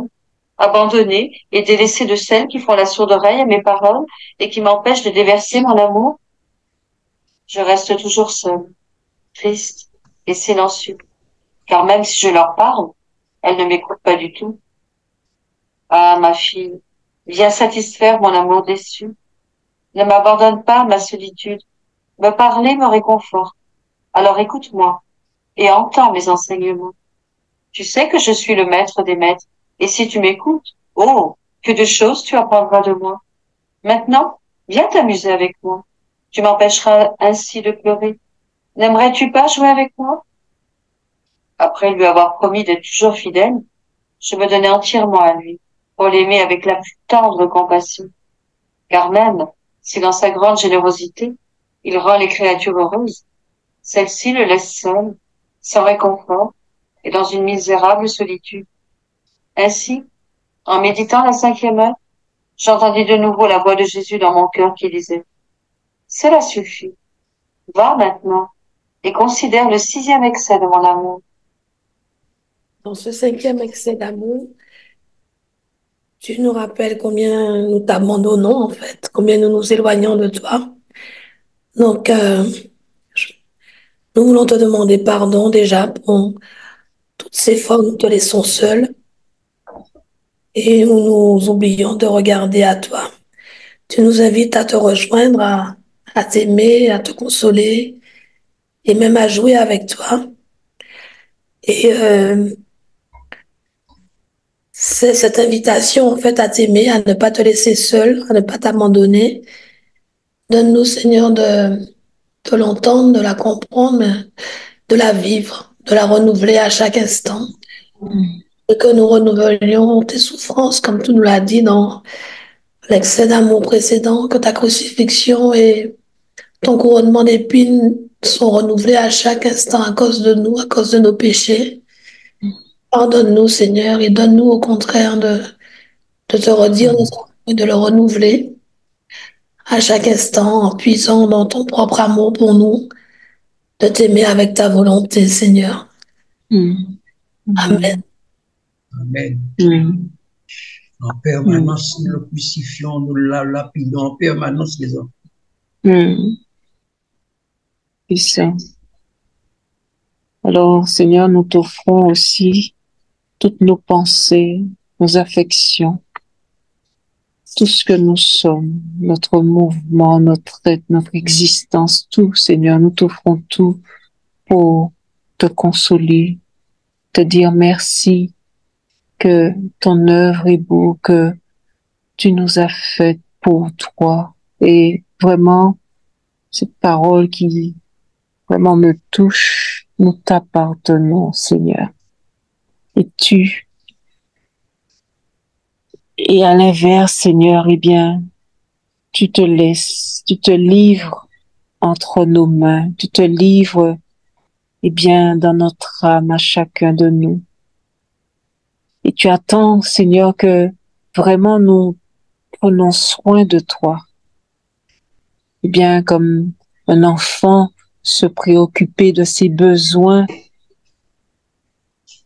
abandonné et délaissé de celles qui font la sourde oreille à mes paroles et qui m'empêchent de déverser mon amour. Je reste toujours seul, triste et silencieux, car même si je leur parle, elles ne m'écoutent pas du tout. Ah, ma fille, viens satisfaire mon amour déçu. Ne m'abandonne pas à ma solitude. Me parler me réconforte. Alors écoute-moi et entends mes enseignements. Tu sais que je suis le maître des maîtres, et si tu m'écoutes, oh, que de choses tu apprendras de moi. Maintenant, viens t'amuser avec moi. Tu m'empêcheras ainsi de pleurer. N'aimerais-tu pas jouer avec moi? Après lui avoir promis d'être toujours fidèle, je me donnais entièrement à lui, pour l'aimer avec la plus tendre compassion. Car même si dans sa grande générosité, il rend les créatures heureuses, celles-ci le laissent seul, sans réconfort, et dans une misérable solitude. Ainsi, en méditant la 5e heure, j'entendis de nouveau la voix de Jésus dans mon cœur qui disait, « Cela suffit. Va maintenant et considère le 6e excès de mon amour. » Dans ce 5e excès d'amour, tu nous rappelles combien nous t'abandonnons, en fait, combien nous nous éloignons de toi. Donc, nous voulons te demander pardon déjà pour toutes ces fois où nous te laissons seuls et où nous oublions de regarder à toi. Tu nous invites à te rejoindre, à t'aimer, à te consoler et même à jouer avec toi. Et c'est cette invitation en fait à t'aimer, à ne pas te laisser seul, à ne pas t'abandonner. Donne-nous, Seigneur, de l'entendre, de la comprendre, de la vivre, de la renouveler à chaque instant. Et que nous renouvelions tes souffrances, comme tu nous l'as dit dans l'excès d'amour précédent, que ta crucifixion et ton couronnement d'épines sont renouvelés à chaque instant à cause de nous, à cause de nos péchés. Pardonne-nous, Seigneur, et donne-nous au contraire de te redire et de le renouveler à chaque instant en puisant dans ton propre amour pour nous, de t'aimer avec ta volonté, Seigneur. Amen. Amen. En permanence, nous le crucifions, nous la lapidons en permanence, les hommes. C'est ça. Alors, Seigneur, nous t'offrons aussi toutes nos pensées, nos affections, tout ce que nous sommes, notre mouvement, notre être, notre existence, tout, Seigneur, nous t'offrons tout pour te consoler, te dire merci, que ton œuvre est beau, que tu nous as fait pour toi. Et vraiment, cette parole qui vraiment me touche, nous t'appartenons, Seigneur. Et à l'inverse, Seigneur, eh bien, tu te laisses, tu te livres entre nos mains, tu te livres, eh bien, dans notre âme à chacun de nous. Et tu attends, Seigneur, que vraiment nous prenons soin de toi. Eh bien, comme un enfant se préoccuper de ses besoins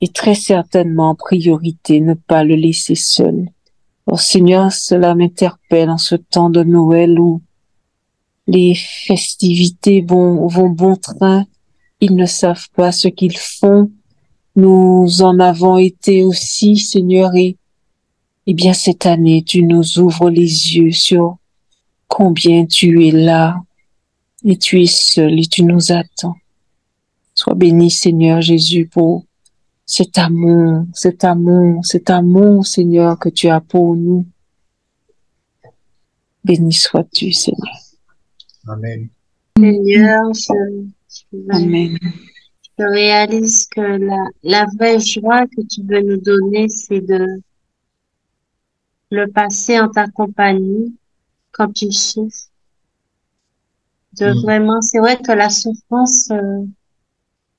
et très certainement en priorité ne pas le laisser seul. Oh Seigneur, cela m'interpelle en ce temps de Noël où les festivités vont bon train. Ils ne savent pas ce qu'ils font. Nous en avons été aussi, Seigneur, et eh bien cette année, tu nous ouvres les yeux sur combien tu es là et tu es seul et tu nous attends. Sois béni, Seigneur Jésus, pour cet amour, Seigneur, que tu as pour nous. Béni sois-tu, Seigneur. Amen. Seigneur, Amen. je réalise que la vraie joie que tu veux nous donner, c'est de le passer en ta compagnie quand tu souffres. Vraiment, c'est vrai que la souffrance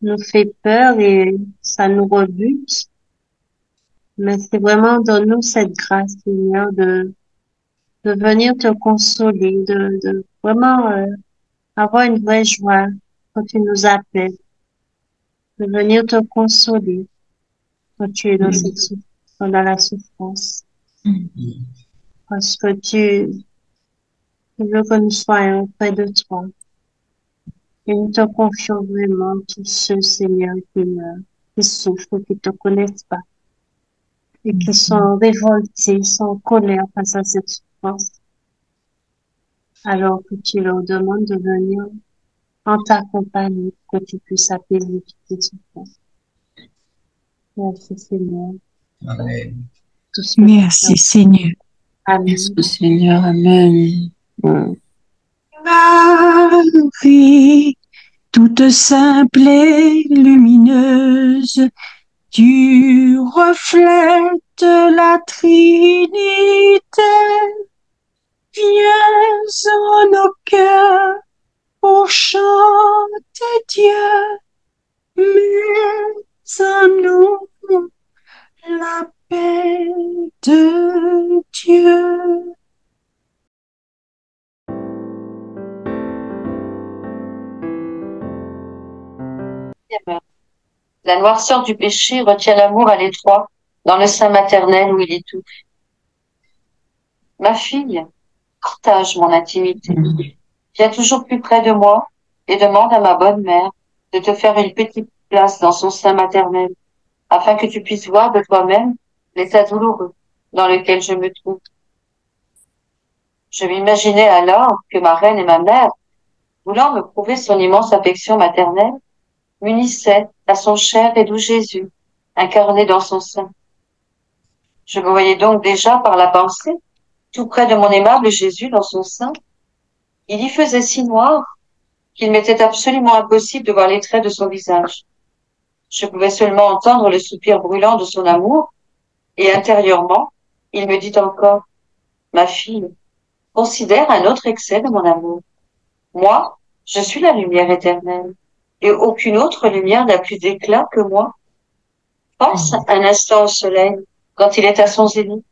nous fait peur et ça nous rebute. Mais c'est vraiment, donne-nous cette grâce, Seigneur, de venir te consoler, de vraiment avoir une vraie joie quand tu nous appelles, de venir te consoler quand tu es dans cette souffrance, dans la souffrance. Parce que tu veux que nous soyons près de toi. Et nous te confions vraiment tous ceux, Seigneur, qui souffrent, qui te connaissent pas et qui sont révoltés, sont en colère face à cette souffrance. Alors que tu leur demandes de venir en ta compagnie pour que tu puisses apaiser toutes ces souffrances. Merci Seigneur. Amen. Merci Seigneur. Amen. Merci Seigneur. Amen. Marie, toute simple et lumineuse, tu reflètes la Trinité. Viens en nos cœurs pour chanter Dieu, mets en nous la paix de Dieu. La noirceur du péché retient l'amour à l'étroit dans le sein maternel où il étouffe. Ma fille, partage mon intimité. Viens toujours plus près de moi et demande à ma bonne mère de te faire une petite place dans son sein maternel, afin que tu puisses voir de toi-même l'état douloureux dans lequel je me trouve. Je m'imaginais alors que ma reine et ma mère, voulant me prouver son immense affection maternelle, m'unissaient à son cher et doux Jésus, incarné dans son sein. Je me voyais donc déjà par la pensée, tout près de mon aimable Jésus dans son sein. Il y faisait si noir qu'il m'était absolument impossible de voir les traits de son visage. Je pouvais seulement entendre le soupir brûlant de son amour, et intérieurement, il me dit encore, « Ma fille, considère un autre excès de mon amour. Moi, je suis la lumière éternelle, et aucune autre lumière n'a plus d'éclat que moi. Pense un instant au soleil, quand il est à son zénith.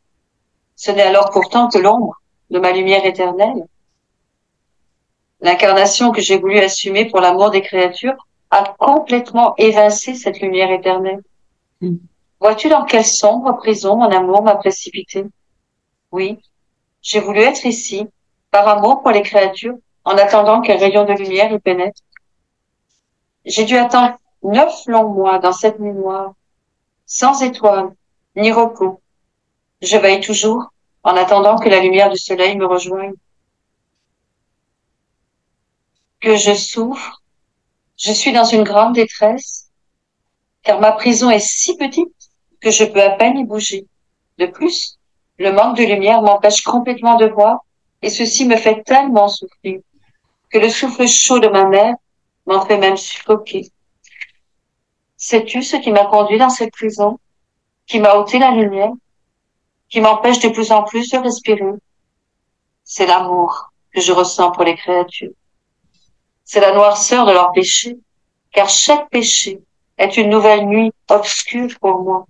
Ce n'est alors pourtant que l'ombre de ma lumière éternelle. L'incarnation que j'ai voulu assumer pour l'amour des créatures a complètement évincé cette lumière éternelle. Vois-tu dans quelle sombre prison mon amour m'a précipité? Oui, j'ai voulu être ici, par amour pour les créatures, en attendant qu'un rayon de lumière y pénètre. J'ai dû attendre 9 longs mois dans cette nuit noire, sans étoiles, ni repos. Je veille toujours, en attendant que la lumière du soleil me rejoigne. Que je souffre, je suis dans une grande détresse, car ma prison est si petite que je peux à peine y bouger. De plus, le manque de lumière m'empêche complètement de voir, et ceci me fait tellement souffrir que le souffle chaud de ma mère m'en fait même suffoquer. Sais-tu ce qui m'a conduit dans cette prison, qui m'a ôté la lumière, qui m'empêche de plus en plus de respirer? C'est l'amour que je ressens pour les créatures. C'est la noirceur de leur péché, car chaque péché est une nouvelle nuit obscure pour moi.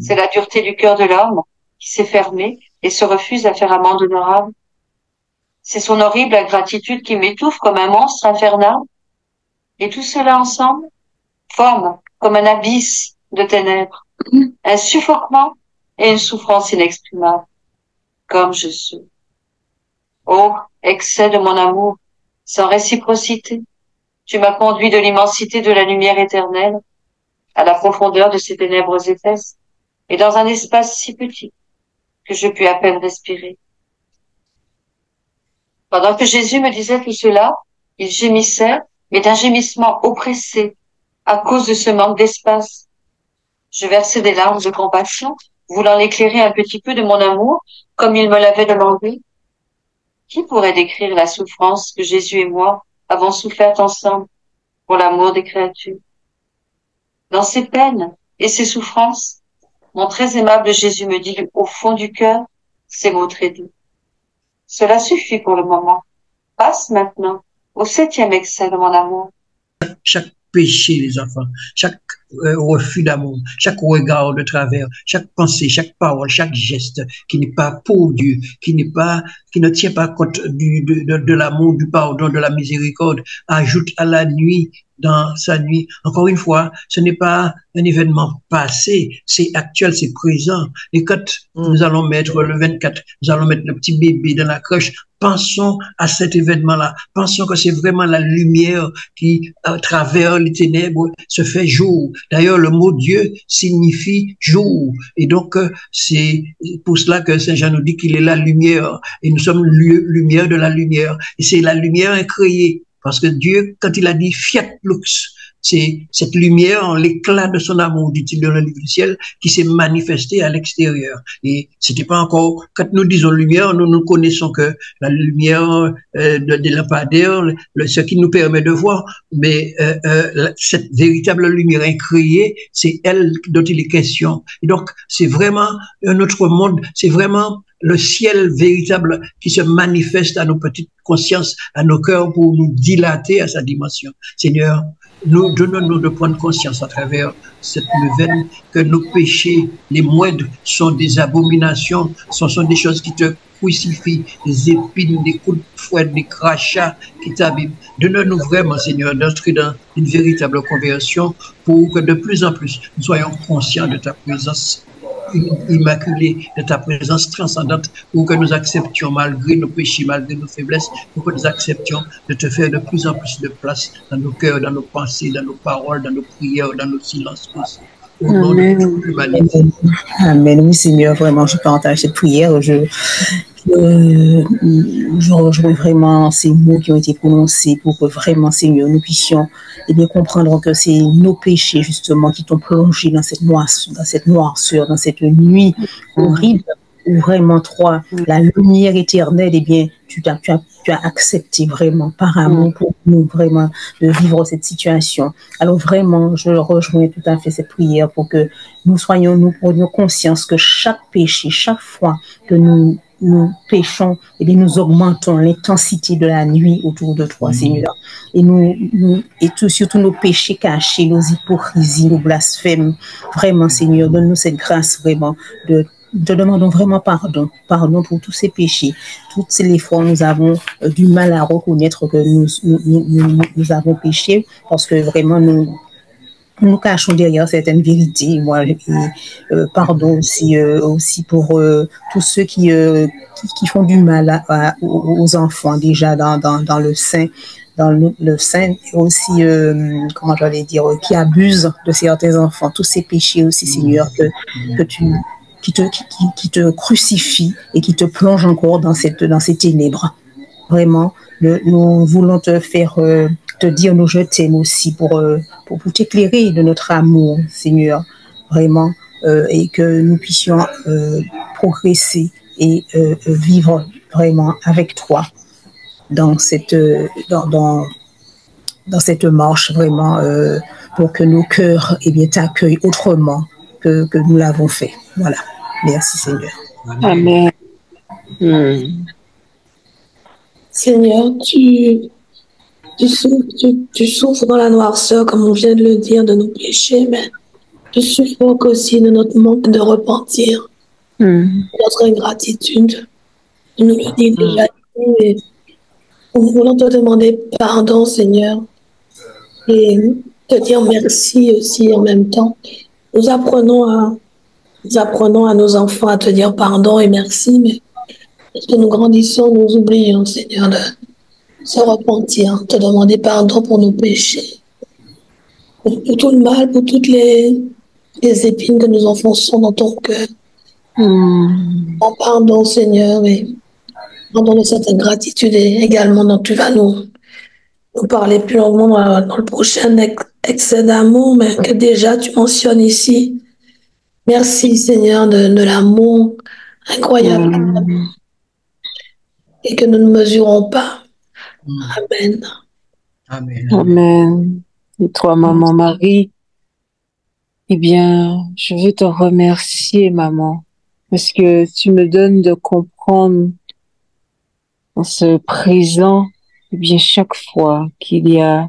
C'est la dureté du cœur de l'homme qui s'est fermé et se refuse à faire amende honorable. C'est son horrible ingratitude qui m'étouffe comme un monstre infernal. Et tout cela ensemble forme comme un abysse de ténèbres, un suffoquement et une souffrance inexprimable, comme je suis. Ô excès de mon amour, sans réciprocité, tu m'as conduit de l'immensité de la lumière éternelle à la profondeur de ces ténèbres épaisses, et dans un espace si petit que je puis à peine respirer. Pendant que Jésus me disait tout cela, il gémissait, mais d'un gémissement oppressé, à cause de ce manque d'espace. Je versais des larmes de compassion, voulant l'éclairer un petit peu de mon amour, comme il me l'avait demandé. Qui pourrait décrire la souffrance que Jésus et moi avons soufferte ensemble pour l'amour des créatures? Dans ces peines et ces souffrances, mon très aimable Jésus me dit au fond du cœur ces mots très doux. Cela suffit pour le moment. Passe maintenant au 7e excès de mon amour. Chaque péché, les enfants, chaque refus d'amour, chaque regard de travers, chaque pensée, chaque parole, chaque geste qui n'est pas pour Dieu, qui ne tient pas compte de l'amour, du pardon, de la miséricorde, ajoute à la nuit, dans sa nuit. Encore une fois, ce n'est pas un événement passé, c'est actuel, c'est présent. Et quand nous allons mettre le 24, nous allons mettre le petit bébé dans la crèche, pensons à cet événement-là. Pensons que c'est vraiment la lumière qui, à travers les ténèbres, se fait jour. D'ailleurs, le mot Dieu signifie jour. Et donc, c'est pour cela que Saint Jean nous dit qu'il est la lumière. Et nous sommes lumière de la lumière. Et c'est la lumière incréée. Parce que Dieu, quand il a dit fiat lux, c'est cette lumière, l'éclat de son amour, dit-il dans le livre du ciel, qui s'est manifesté à l'extérieur. Et c'était pas encore, quand nous disons lumière, nous connaissons que la lumière des lampadaires, ce qui nous permet de voir, mais cette véritable lumière incréée, c'est elle dont il est question. Et donc, c'est vraiment un autre monde, c'est vraiment le ciel véritable qui se manifeste à nos petites consciences, à nos cœurs pour nous dilater à sa dimension. Seigneur, nous donnons-nous de prendre conscience à travers cette neuvaine que nos péchés, les moindres, sont des abominations, ce sont des choses qui te crucifient, des épines, des coups de fouet, des crachats qui t'abîment. Donne-nous vraiment, Seigneur, d'entrer dans une véritable conversion pour que de plus en plus nous soyons conscients de ta présence immaculée, de ta présence transcendante, pour que nous acceptions malgré nos péchés, malgré nos faiblesses, pour que nous acceptions de te faire de plus en plus de place dans nos cœurs, dans nos pensées, dans nos paroles, dans nos prières, dans nos silences aussi. Au nom de toute l'humanité. Amen. Oui, Seigneur, vraiment, je partage cette prière. Je rejoins vraiment ces mots qui ont été prononcés pour que vraiment, Seigneur, nous puissions bien comprendre que c'est nos péchés, justement, qui t'ont plongé dans cette noirceur, dans cette nuit horrible, où vraiment, toi, la lumière éternelle, eh bien, tu as accepté vraiment, par amour pour nous, vraiment, de vivre cette situation. Alors, vraiment, je rejoins tout à fait cette prière pour que nous prenions conscience que chaque péché, chaque fois que nous péchons, et bien nous augmentons l'intensité de la nuit autour de toi, Seigneur. Et surtout nos péchés cachés, nos hypocrisies, nos blasphèmes. Vraiment, Seigneur, donne-nous cette grâce vraiment te demandons vraiment pardon pour tous ces péchés. Toutes les fois, nous avons du mal à reconnaître que nous avons péché parce que vraiment nous cachons derrière certaines vérités. Moi, pardon aussi pour tous ceux qui font du mal aux enfants déjà dans le sein. Dans le sein, et aussi, comment j'allais dire, qui abusent de certains enfants. Tous ces péchés aussi, Seigneur, qui te crucifient et qui te plongent encore dans ces ténèbres. Vraiment, nous voulons te dire nous je t'aime aussi pour t'éclairer de notre amour, Seigneur, vraiment, et que nous puissions progresser et vivre vraiment avec toi dans cette marche, vraiment, pour que nos cœurs t'accueillent autrement que nous l'avons fait. Voilà. Merci, Seigneur. Amen. Seigneur, tu souffres dans la noirceur, comme on vient de le dire, de nos péchés, mais du suffoque aussi de notre manque de repentir, notre ingratitude. Tu nous le dis déjà. Et nous voulons te demander pardon, Seigneur, et te dire merci aussi en même temps. Nous apprenons à nos enfants à te dire pardon et merci, mais lorsque nous grandissons, nous oublions, Seigneur, de se repentir, te demander pardon pour nos péchés, pour tout le mal, pour toutes les épines que nous enfonçons dans ton cœur. Pardon, Seigneur, et pardon de cette ingratitude et également dont tu vas nous parler plus longuement dans le prochain excès d'amour, mais que déjà tu mentionnes ici. Merci, Seigneur, de l'amour incroyable et que nous ne mesurons pas. Amen. Amen. Amen. Et toi, Maman Marie, eh bien, je veux te remercier, Maman, parce que tu me donnes de comprendre en ce présent, eh bien, chaque fois qu'il y a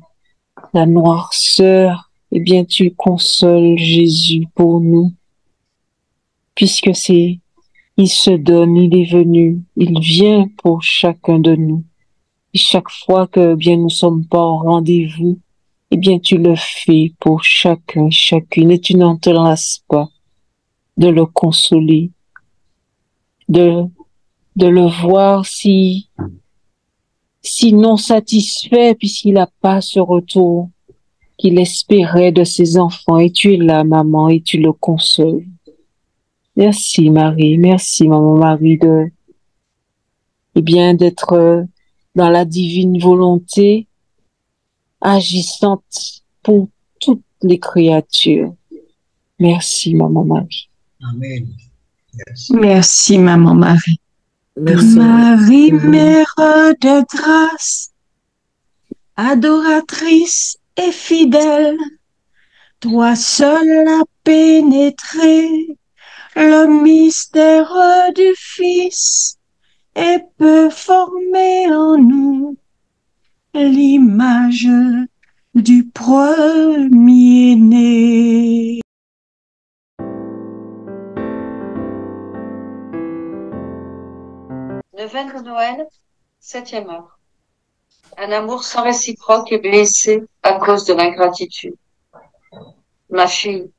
la noirceur, eh bien, tu consoles Jésus pour nous, puisque il se donne, il est venu, il vient pour chacun de nous. Et chaque fois que, eh bien, nous sommes pas au rendez-vous, eh bien, tu le fais pour chacun, chacune, et tu n'en te lasses pas de le consoler, de le voir si non satisfait, puisqu'il n'a pas ce retour qu'il espérait de ses enfants. Et tu es là, maman, et tu le consoles. Merci, Marie. Merci, Maman Marie, d'être dans la divine volonté, agissante pour toutes les créatures. Merci, Maman Marie. Amen. Merci, Maman Marie. Merci. Marie, Mère de grâce, adoratrice et fidèle, toi seule as pénétré le mystère du Fils et peut former en nous l'image du premier-né. Neuvaine de Noël, 7e heure. Un amour sans réciproque est blessé à cause de l'ingratitude. Ma fille,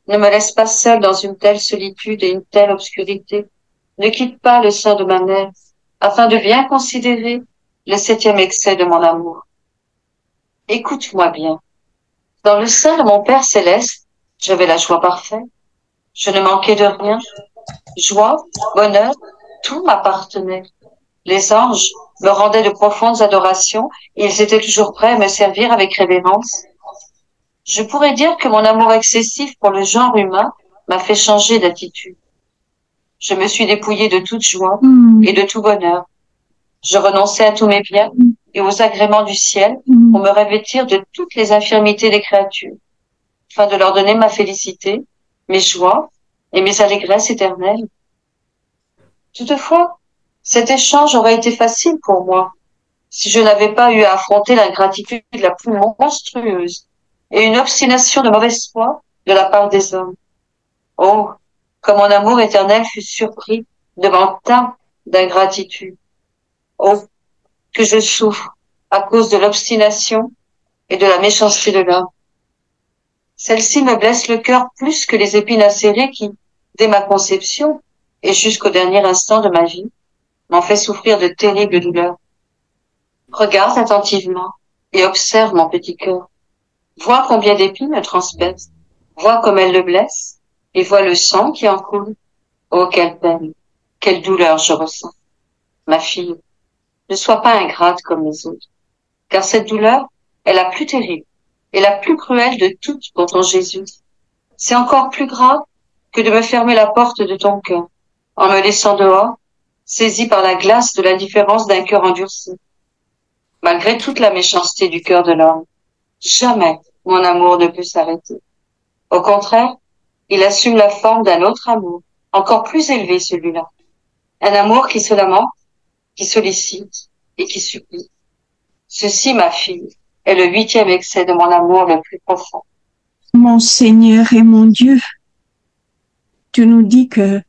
ne me laisse pas seule dans une telle solitude et une telle obscurité. Ne quitte pas le sein de ma mère, afin de bien considérer le 7e excès de mon amour. Écoute-moi bien. Dans le sein de mon Père céleste, j'avais la joie parfaite. Je ne manquais de rien. Joie, bonheur, tout m'appartenait. Les anges me rendaient de profondes adorations et ils étaient toujours prêts à me servir avec révérence. Je pourrais dire que mon amour excessif pour le genre humain m'a fait changer d'attitude. Je me suis dépouillée de toute joie et de tout bonheur. Je renonçais à tous mes biens et aux agréments du ciel pour me revêtir de toutes les infirmités des créatures, afin de leur donner ma félicité, mes joies et mes allégresses éternelles. Toutefois, cet échange aurait été facile pour moi si je n'avais pas eu à affronter l'ingratitude la plus monstrueuse et une obstination de mauvaise foi de la part des hommes. Oh, comme mon amour éternel fut surpris devant tant d'ingratitude. Oh, que je souffre à cause de l'obstination et de la méchanceté de l'homme. Celle-ci me blesse le cœur plus que les épines acérées qui, dès ma conception et jusqu'au dernier instant de ma vie, m'ont fait souffrir de terribles douleurs. Regarde attentivement et observe mon petit cœur. Vois combien d'épines me transpercent. Vois comme elles le blessent et vois le sang qui en coule. Oh, quelle peine, quelle douleur je ressens. Ma fille, ne sois pas ingrate comme les autres, car cette douleur est la plus terrible et la plus cruelle de toutes pour ton Jésus. C'est encore plus grave que de me fermer la porte de ton cœur, en me laissant dehors, saisi par la glace de l'indifférence d'un cœur endurci. Malgré toute la méchanceté du cœur de l'homme, jamais mon amour ne peut s'arrêter. Au contraire, il assume la forme d'un autre amour, encore plus élevé celui-là. Un amour qui se lamente, qui sollicite et qui supplie. Ceci, ma fille, est le 8e excès de mon amour le plus profond. Mon Seigneur et mon Dieu, tu nous dis que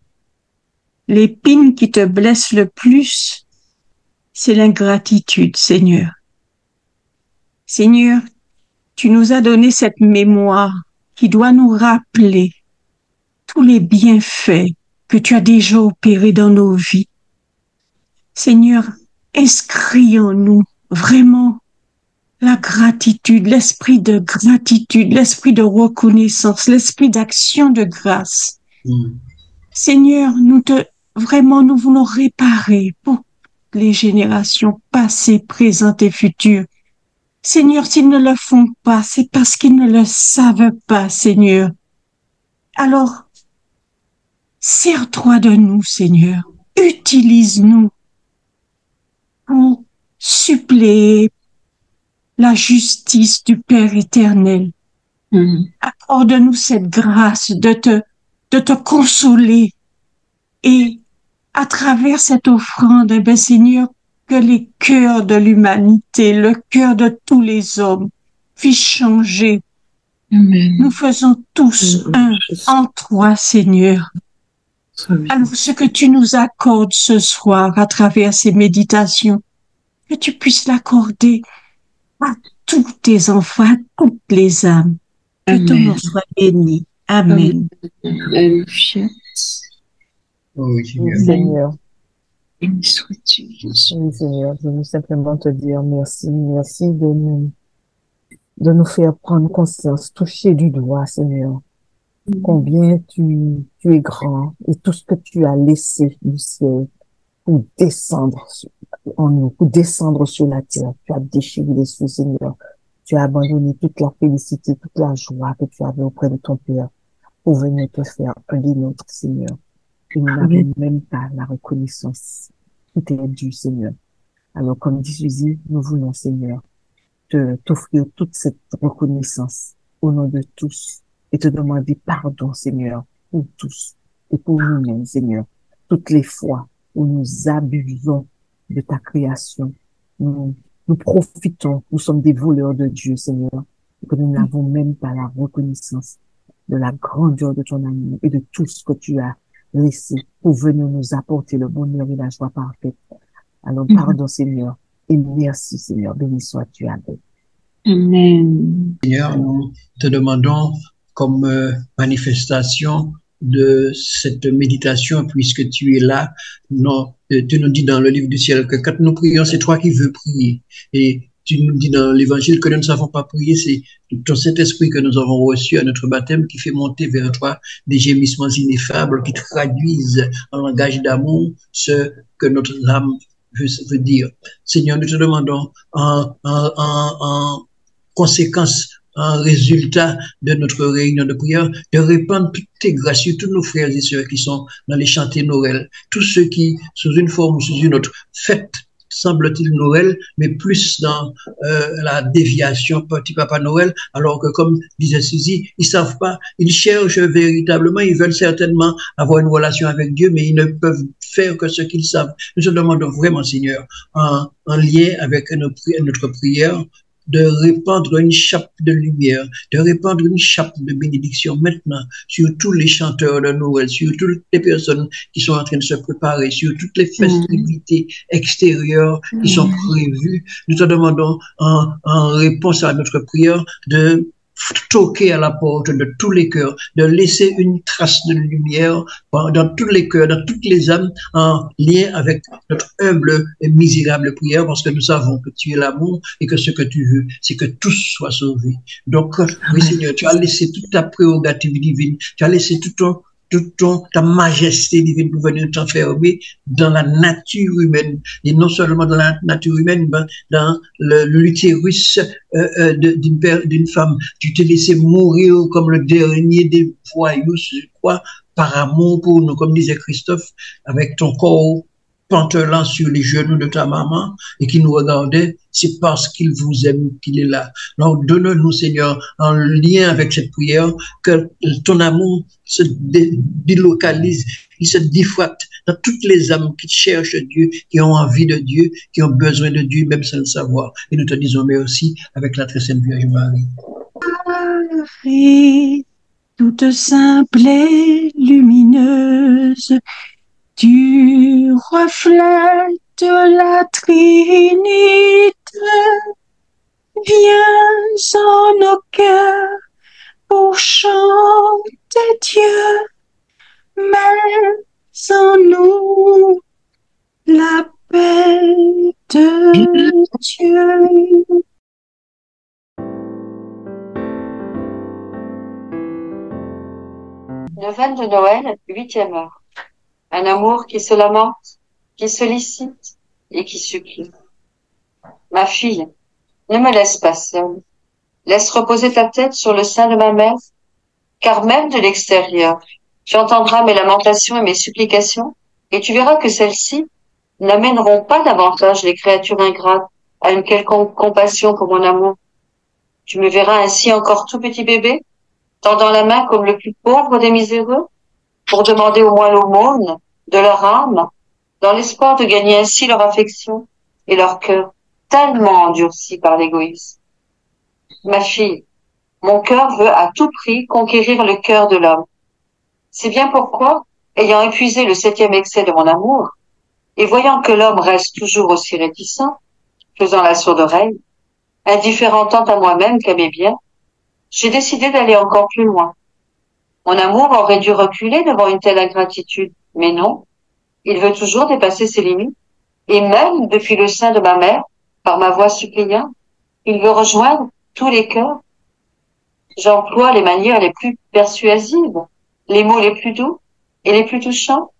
l'épine qui te blesse le plus, c'est l'ingratitude, Seigneur. Seigneur, tu nous as donné cette mémoire qui doit nous rappeler tous les bienfaits que tu as déjà opérés dans nos vies. Seigneur, inscris en nous vraiment la gratitude, l'esprit de gratitude, l'esprit de reconnaissance, l'esprit d'action de grâce. Seigneur, nous voulons réparer pour les générations passées, présentes et futures. Seigneur, s'ils ne le font pas, c'est parce qu'ils ne le savent pas, Seigneur. Alors, sers-toi de nous, Seigneur. Utilise-nous pour suppléer la justice du Père éternel. Accorde-nous cette grâce de te consoler et à travers cette offrande, Seigneur, que les cœurs de l'humanité, le cœur de tous les hommes puissent changer. Amen. Nous faisons tous un en toi, Seigneur. Alors, ce que tu nous accordes ce soir à travers ces méditations, que tu puisses l'accorder à tous tes enfants, à toutes les âmes. Que ton nom soit béni. Amen. Alléluia. Oui, Seigneur. Béni sois-tu, Jésus. Oui, Seigneur, je veux simplement te dire merci, merci de nous faire prendre conscience, toucher du doigt, Seigneur, combien tu es grand et tout ce que tu as laissé du ciel pour descendre en nous, pour descendre sur la terre. Tu as déchiré les cieux, Seigneur. Tu as abandonné toute la félicité, toute la joie que tu avais auprès de ton Père pour venir te faire un des nôtres, Seigneur. Et nous n'avons même pas la reconnaissance qui t'est due, Seigneur. Alors, comme dit Suzy, nous voulons, Seigneur, t'offrir toute cette reconnaissance au nom de tous et te demander pardon, Seigneur, pour tous et pour nous-mêmes, Seigneur. Toutes les fois où nous abusons de ta création, nous profitons, nous sommes des voleurs de Dieu, Seigneur, et que nous n'avons même pas la reconnaissance de la grandeur de ton amour et de tout ce que tu as laissé pour venir nous apporter le bonheur et la joie parfaite. Alors, pardon, Seigneur, et merci, Seigneur. Béni sois-tu avec. Amen. Seigneur, nous te demandons comme manifestation de cette méditation, puisque tu es là. Non, tu nous dis dans le livre du ciel que quand nous prions, c'est toi qui veux prier. Et tu nous dis dans l'évangile que nous ne savons pas prier, c'est ton Saint-Esprit que nous avons reçu à notre baptême qui fait monter vers toi des gémissements ineffables qui traduisent en langage d'amour ce que notre âme veut dire. Seigneur, nous te demandons en conséquence, en résultat de notre réunion de prière, de répandre toutes tes grâces sur tous nos frères et sœurs qui sont dans les chantiers Noël, tous ceux qui, sous une forme ou sous une autre, fêtent, semble-t-il, Noël, mais plus dans la déviation petit Papa Noël, alors que, comme disait Suzy, ils savent pas, ils cherchent véritablement, ils veulent certainement avoir une relation avec Dieu, mais ils ne peuvent faire que ce qu'ils savent. Nous te demandons vraiment, Seigneur, en lien avec notre prière, de répandre une chape de lumière, de répandre une chape de bénédiction maintenant sur tous les chanteurs de Noël, sur toutes les personnes qui sont en train de se préparer, sur toutes les festivités extérieures qui sont prévues. Nous te demandons en réponse à notre prière de toquer à la porte de tous les cœurs, de laisser une trace de lumière dans tous les cœurs, dans toutes les âmes, en lien avec notre humble et misérable prière, parce que nous savons que tu es l'amour et que ce que tu veux, c'est que tous soient sauvés. Donc, oui Seigneur, tu as laissé toute ta prérogative divine, tu as laissé ta majesté divine pour venir t'enfermer dans la nature humaine, et non seulement dans la nature humaine, mais dans l'utérus d'une femme. Tu t'es laissé mourir comme le dernier des voyous, je crois, par amour pour nous, comme disait Christophe, avec ton corps pantelant sur les genoux de ta maman et qui nous regardait, c'est parce qu'il vous aime qu'il est là. Donc, donne-nous, Seigneur, en lien avec cette prière, que ton amour se délocalise, il se diffracte dans toutes les âmes qui cherchent Dieu, qui ont envie de Dieu, qui ont besoin de Dieu, même sans le savoir. Et nous te disons merci avec la très sainte Vierge Marie. Marie, toute simple et lumineuse, tu reflètes la Trinité. Viens en nos cœurs pour chanter Dieu, mets en nous la paix de Dieu. Neuvaine de Noël, 8e heure. Un amour qui se lamente, qui sollicite et qui supplie. Ma fille, ne me laisse pas seule. Laisse reposer ta tête sur le sein de ma mère, car même de l'extérieur, tu entendras mes lamentations et mes supplications, et tu verras que celles-ci n'amèneront pas davantage les créatures ingrates à une quelconque compassion pour mon amour. Tu me verras ainsi encore tout petit bébé, tendant la main comme le plus pauvre des miséreux, pour demander au moins l'aumône de leur âme, dans l'espoir de gagner ainsi leur affection et leur cœur tellement endurci par l'égoïsme. Ma fille, mon cœur veut à tout prix conquérir le cœur de l'homme. C'est bien pourquoi, ayant épuisé le 7e excès de mon amour, et voyant que l'homme reste toujours aussi réticent, faisant la sourde oreille, indifférent tant à moi-même qu'à mes biens, j'ai décidé d'aller encore plus loin. Mon amour aurait dû reculer devant une telle ingratitude, mais non, il veut toujours dépasser ses limites, et même depuis le sein de ma mère, par ma voix suppliante, il veut rejoindre tous les cœurs. J'emploie les manières les plus persuasives, les mots les plus doux et les plus touchants,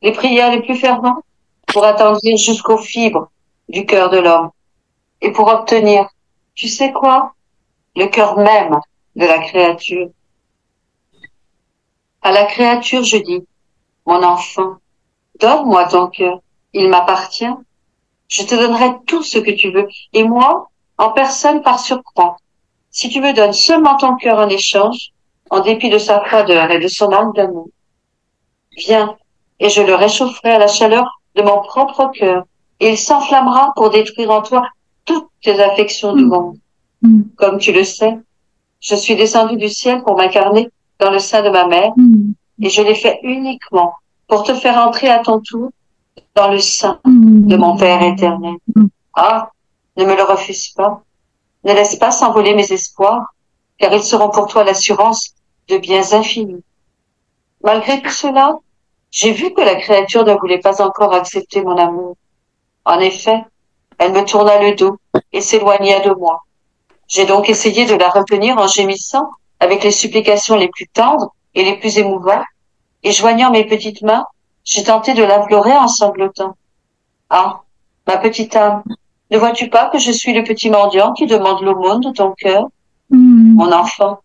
les prières les plus ferventes, pour attendrir jusqu'aux fibres du cœur de l'homme, et pour obtenir, tu sais quoi, le cœur même de la créature. À la créature, je dis, mon enfant, donne-moi ton cœur, il m'appartient, je te donnerai tout ce que tu veux, et moi, en personne par surcroît, si tu me donnes seulement ton cœur en échange, en dépit de sa froideur et de son manque d'amour. Viens, et je le réchaufferai à la chaleur de mon propre cœur, et il s'enflammera pour détruire en toi toutes tes affections du monde. Comme tu le sais, je suis descendue du ciel pour m'incarner dans le sein de ma mère, et je l'ai fait uniquement pour te faire entrer à ton tour dans le sein de mon Père éternel. Ah, ne me le refuse pas. Ne laisse pas s'envoler mes espoirs, car ils seront pour toi l'assurance de biens infinis. Malgré tout cela, j'ai vu que la créature ne voulait pas encore accepter mon amour. En effet, elle me tourna le dos et s'éloigna de moi. J'ai donc essayé de la retenir en gémissant avec les supplications les plus tendres et les plus émouvantes, et joignant mes petites mains, j'ai tenté de l'implorer en sanglotant. Ah, ma petite âme, ne vois-tu pas que je suis le petit mendiant qui demande l'aumône de ton cœur? Mon enfant,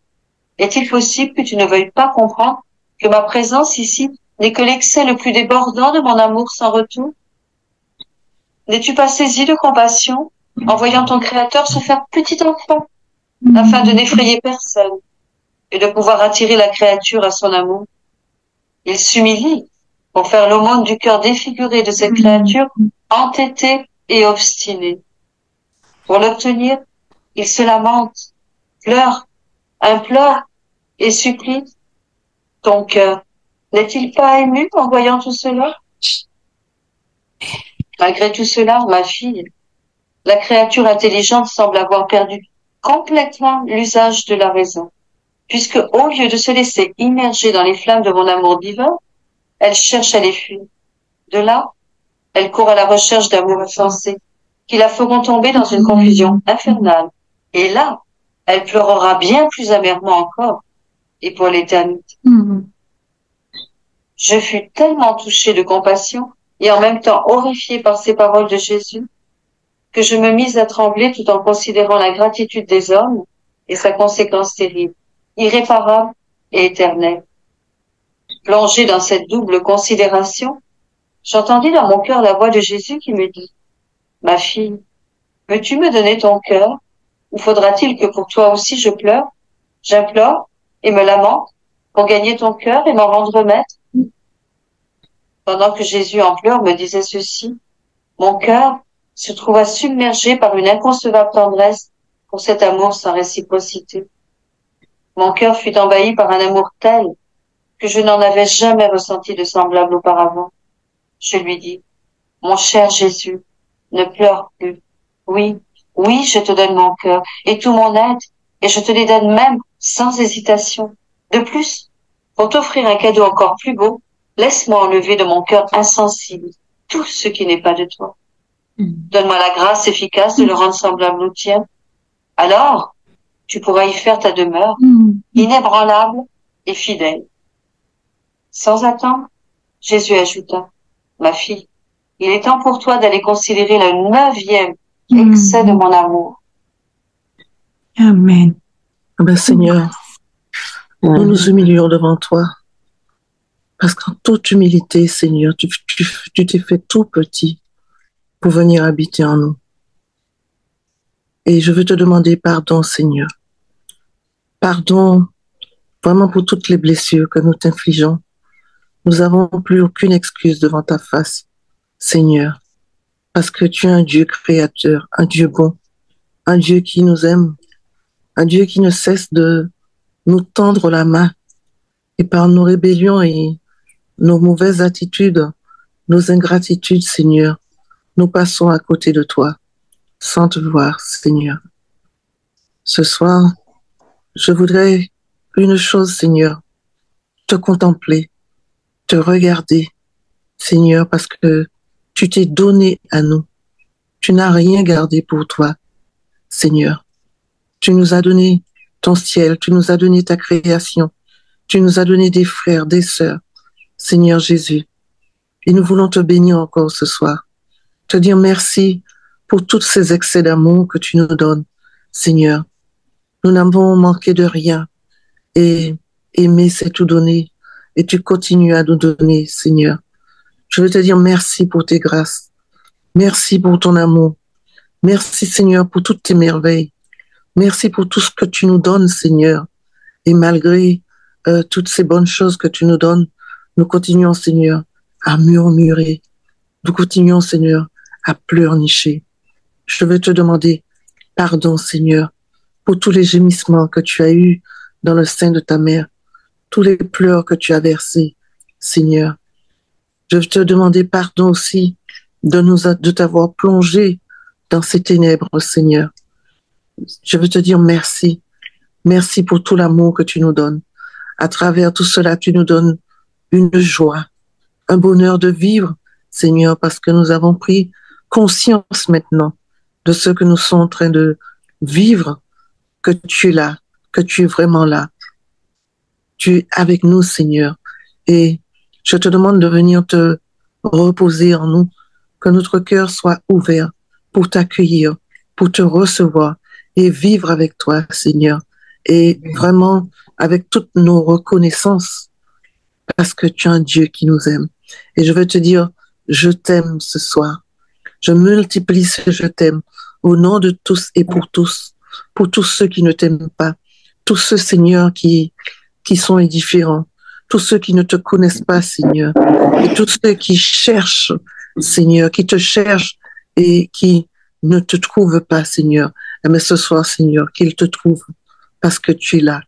est-il possible que tu ne veuilles pas comprendre que ma présence ici n'est que l'excès le plus débordant de mon amour sans retour? N'es-tu pas saisi de compassion en voyant ton Créateur se faire petit enfant, afin de n'effrayer personne et de pouvoir attirer la créature à son amour? Il s'humilie pour faire l'aumône du cœur défiguré de cette créature entêtée et obstinée. Pour l'obtenir, il se lamente, pleure, implore et supplie. Ton cœur n'est-il pas ému en voyant tout cela? Malgré tout cela, ma fille, la créature intelligente semble avoir perdu complètement l'usage de la raison, puisque au lieu de se laisser immerger dans les flammes de mon amour divin, elle cherche à les fuir. De là, elle court à la recherche d'amour insensé, qui la feront tomber dans une confusion infernale. Et là, elle pleurera bien plus amèrement encore, et pour l'éternité. Je fus tellement touchée de compassion, et en même temps horrifiée par ces paroles de Jésus, que je me mis à trembler tout en considérant la gratitude des hommes et sa conséquence terrible, irréparable et éternelle. Plongée dans cette double considération, j'entendis dans mon cœur la voix de Jésus qui me dit, « Ma fille, veux-tu me donner ton cœur, ou faudra-t-il que pour toi aussi je pleure, j'implore et me lamente pour gagner ton cœur et m'en rendre maître? » Pendant que Jésus en pleurs me disait ceci, mon cœur se trouva submergé par une inconcevable tendresse pour cet amour sans réciprocité. Mon cœur fut envahi par un amour tel que je n'en avais jamais ressenti de semblable auparavant. Je lui dis, mon cher Jésus, ne pleure plus. Oui, oui, je te donne mon cœur et tout mon aide, et je te les donne même sans hésitation. De plus, pour t'offrir un cadeau encore plus beau, laisse-moi enlever de mon cœur insensible tout ce qui n'est pas de toi. Donne-moi la grâce efficace de le rendre semblable au tien. Alors, tu pourras y faire ta demeure, inébranlable et fidèle. Sans attendre, Jésus ajouta, ma fille, il est temps pour toi d'aller considérer le 9e excès de mon amour. Amen. Ben, Seigneur, nous nous humilions devant toi. Parce qu'en toute humilité, Seigneur, tu t'es fait tout petit pour venir habiter en nous. Et je veux te demander pardon, Seigneur. Pardon vraiment pour toutes les blessures que nous t'infligeons. Nous n'avons plus aucune excuse devant ta face, Seigneur, parce que tu es un Dieu créateur, un Dieu bon, un Dieu qui nous aime, un Dieu qui ne cesse de nous tendre la main. Et par nos rébellions et nos mauvaises attitudes, nos ingratitudes, Seigneur, nous passons à côté de toi, sans te voir, Seigneur. Ce soir, je voudrais une chose, Seigneur, te contempler, te regarder, Seigneur, parce que tu t'es donné à nous. Tu n'as rien gardé pour toi, Seigneur. Tu nous as donné ton ciel, tu nous as donné ta création, tu nous as donné des frères, des sœurs, Seigneur Jésus. Et nous voulons te bénir encore ce soir. Te dire merci pour tous ces excès d'amour que tu nous donnes, Seigneur. Nous n'avons manqué de rien. Et aimer, c'est tout donner. Et tu continues à nous donner, Seigneur. Je veux te dire merci pour tes grâces. Merci pour ton amour. Merci, Seigneur, pour toutes tes merveilles. Merci pour tout ce que tu nous donnes, Seigneur. Et malgré toutes ces bonnes choses que tu nous donnes, nous continuons, Seigneur, à murmurer. Nous continuons, Seigneur, à pleurnicher. Je veux te demander pardon, Seigneur, pour tous les gémissements que tu as eus dans le sein de ta mère, tous les pleurs que tu as versés, Seigneur. Je veux te demander pardon aussi de t'avoir plongé dans ces ténèbres, Seigneur. Je veux te dire merci. Merci pour tout l'amour que tu nous donnes. À travers tout cela, tu nous donnes une joie, un bonheur de vivre, Seigneur, parce que nous avons pris conscience maintenant de ce que nous sommes en train de vivre, que tu es là, que tu es vraiment là. Tu es avec nous, Seigneur. Et je te demande de venir te reposer en nous, que notre cœur soit ouvert pour t'accueillir, pour te recevoir et vivre avec toi, Seigneur. Et vraiment avec toutes nos reconnaissances, parce que tu es un Dieu qui nous aime. Et je veux te dire, je t'aime ce soir. Je multiplie ce je t'aime au nom de tous et pour tous ceux qui ne t'aiment pas, tous ceux, Seigneur, qui sont indifférents, tous ceux qui ne te connaissent pas, Seigneur, et tous ceux qui cherchent, Seigneur, qui te cherchent et qui ne te trouvent pas, Seigneur. Mais ce soir, Seigneur, qu'ils te trouvent, parce que tu es là.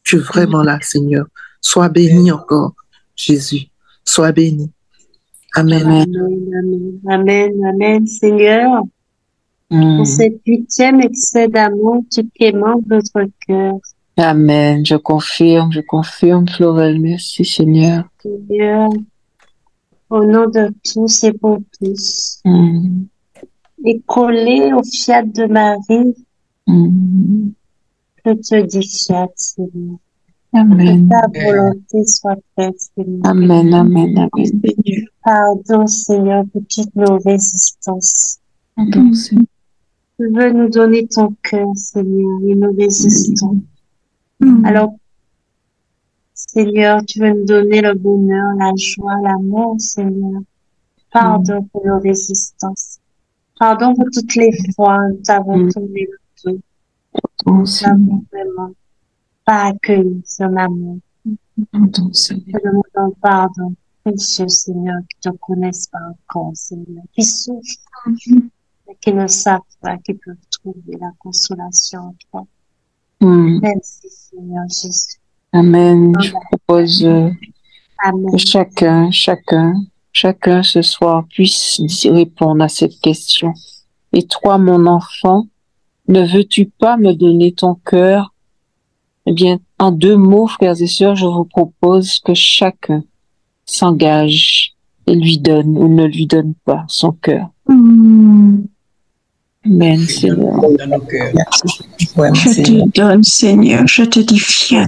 Tu es vraiment là, Seigneur. Sois béni encore, Jésus. Sois béni. Amen. Amen, amen, amen, Seigneur. Pour cet 8e excès d'amour, tu quémantes notre cœur. Amen. Je confirme, Florel. Merci, Seigneur. Seigneur, au nom de tous et pour tous. Et collé au fiat de Marie, je te dis fiat, Seigneur. Amen. Que ta volonté soit faite, Seigneur. Amen, amen, amen. Pardon, Seigneur, pour toutes nos résistances. Pardon, Seigneur. Tu veux nous donner ton cœur, Seigneur, et nous résistons. Alors, Seigneur, tu veux nous donner le bonheur, la joie, l'amour, Seigneur. Pardon pour nos résistances. Pardon pour toutes les fois où nous avons tourné le dos. Nous n'avons vraiment pas accueilli son amour. Pardon, Seigneur. Nous demandons pardon pour ceux, Seigneur, qui ne te connaissent pas encore, Seigneur, qui souffrent, mais qui ne savent pas qu'ils peuvent trouver la consolation en toi. Merci, Seigneur Jésus. Amen. Je propose Amen. que chacun ce soir puisse répondre à cette question. Et toi, mon enfant, ne veux-tu pas me donner ton cœur? Eh bien, en 2 mots, frères et sœurs, je vous propose que chacun s'engage et lui donne ou ne lui donne pas son cœur. Amen, Seigneur. Dans nos cœurs. Je te donne, Seigneur, je te dis fiat.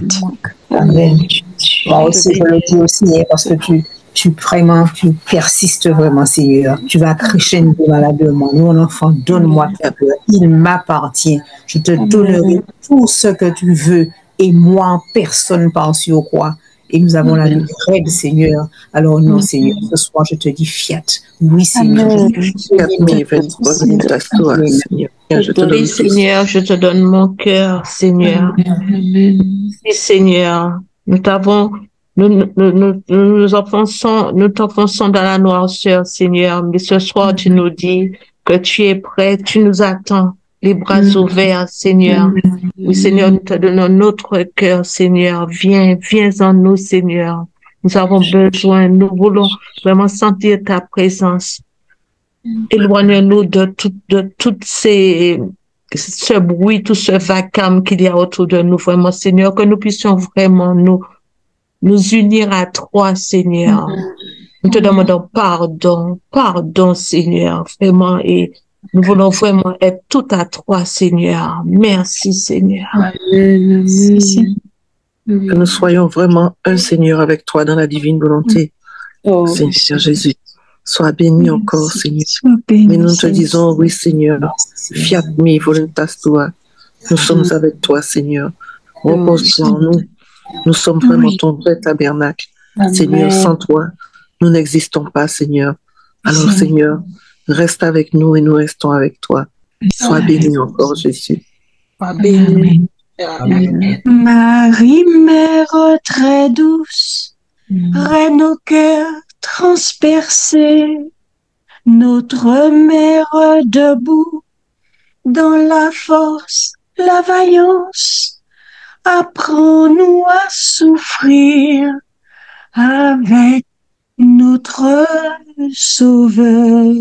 Amen. Moi aussi, je le dis au Seigneur parce que tu persistes vraiment, Seigneur. Tu vas crescendo dans la demande. Mon enfant, donne-moi ta cœur. Il m'appartient. Je te donnerai tout ce que tu veux et moi en personne par-ci au croix. Et nous avons la vie raide, Seigneur. Alors non, Seigneur, ce soir, je te dis fiat. Oui, Seigneur. Oui, Seigneur, je te donne mon cœur, Seigneur. Oui, Seigneur. Nous t'enfonçons dans la noirceur, Seigneur. Mais ce soir, tu nous dis que tu es prêt, tu nous attends, les bras ouverts, Seigneur. Oui, Seigneur, nous te donnons notre cœur, Seigneur. Viens en nous, Seigneur. Nous avons besoin, nous voulons vraiment sentir ta présence. Éloigne-nous de tout ce bruit, tout ce vacarme qu'il y a autour de nous, vraiment, Seigneur, que nous puissions vraiment nous unir à toi, Seigneur. Nous te demandons pardon, Seigneur, vraiment, et nous voulons vraiment être tout à toi, Seigneur. Merci, Seigneur. Amen. Que nous soyons vraiment un, Seigneur, avec toi dans la divine volonté. Seigneur Jésus, sois béni encore, Seigneur. Mais nous te disons, oui, Seigneur, fiat mi voluntas tua. Nous sommes avec toi, Seigneur. Repose-toi en nous. Nous sommes vraiment ton vrai tabernacle. Seigneur, sans toi, nous n'existons pas, Seigneur. Alors, Seigneur, reste avec nous et nous restons avec toi. Sois béni encore, Jésus. Sois béni. Amen. Marie, mère très douce, reine au cœur transpercé, notre mère debout, dans la force, la vaillance, apprends-nous à souffrir avec notre Sauveur.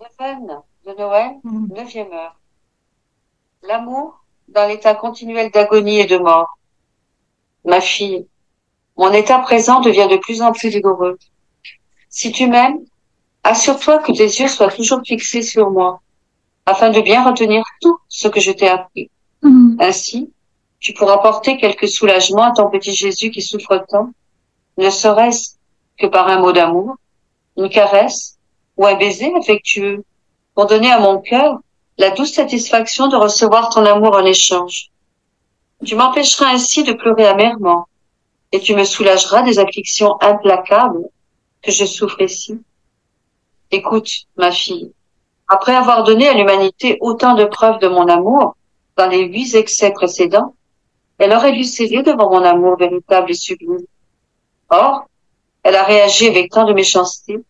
Neuvaine de Noël, 9e heure. L'amour dans l'état continuel d'agonie et de mort. Ma fille, mon état présent devient de plus en plus vigoreux. Si tu m'aimes, assure-toi que tes yeux soient toujours fixés sur moi, afin de bien retenir tout ce que je t'ai appris. Ainsi, tu pourras porter quelque soulagement à ton petit Jésus qui souffre tant, ne serait-ce que par un mot d'amour, une caresse ou un baiser affectueux, pour donner à mon cœur la douce satisfaction de recevoir ton amour en échange. Tu m'empêcheras ainsi de pleurer amèrement, et tu me soulageras des afflictions implacables que je souffre ici. Écoute, ma fille, après avoir donné à l'humanité autant de preuves de mon amour dans les 8 excès précédents, elle aurait dû céder devant mon amour véritable et sublime. Or, elle a réagi avec tant de méchanceté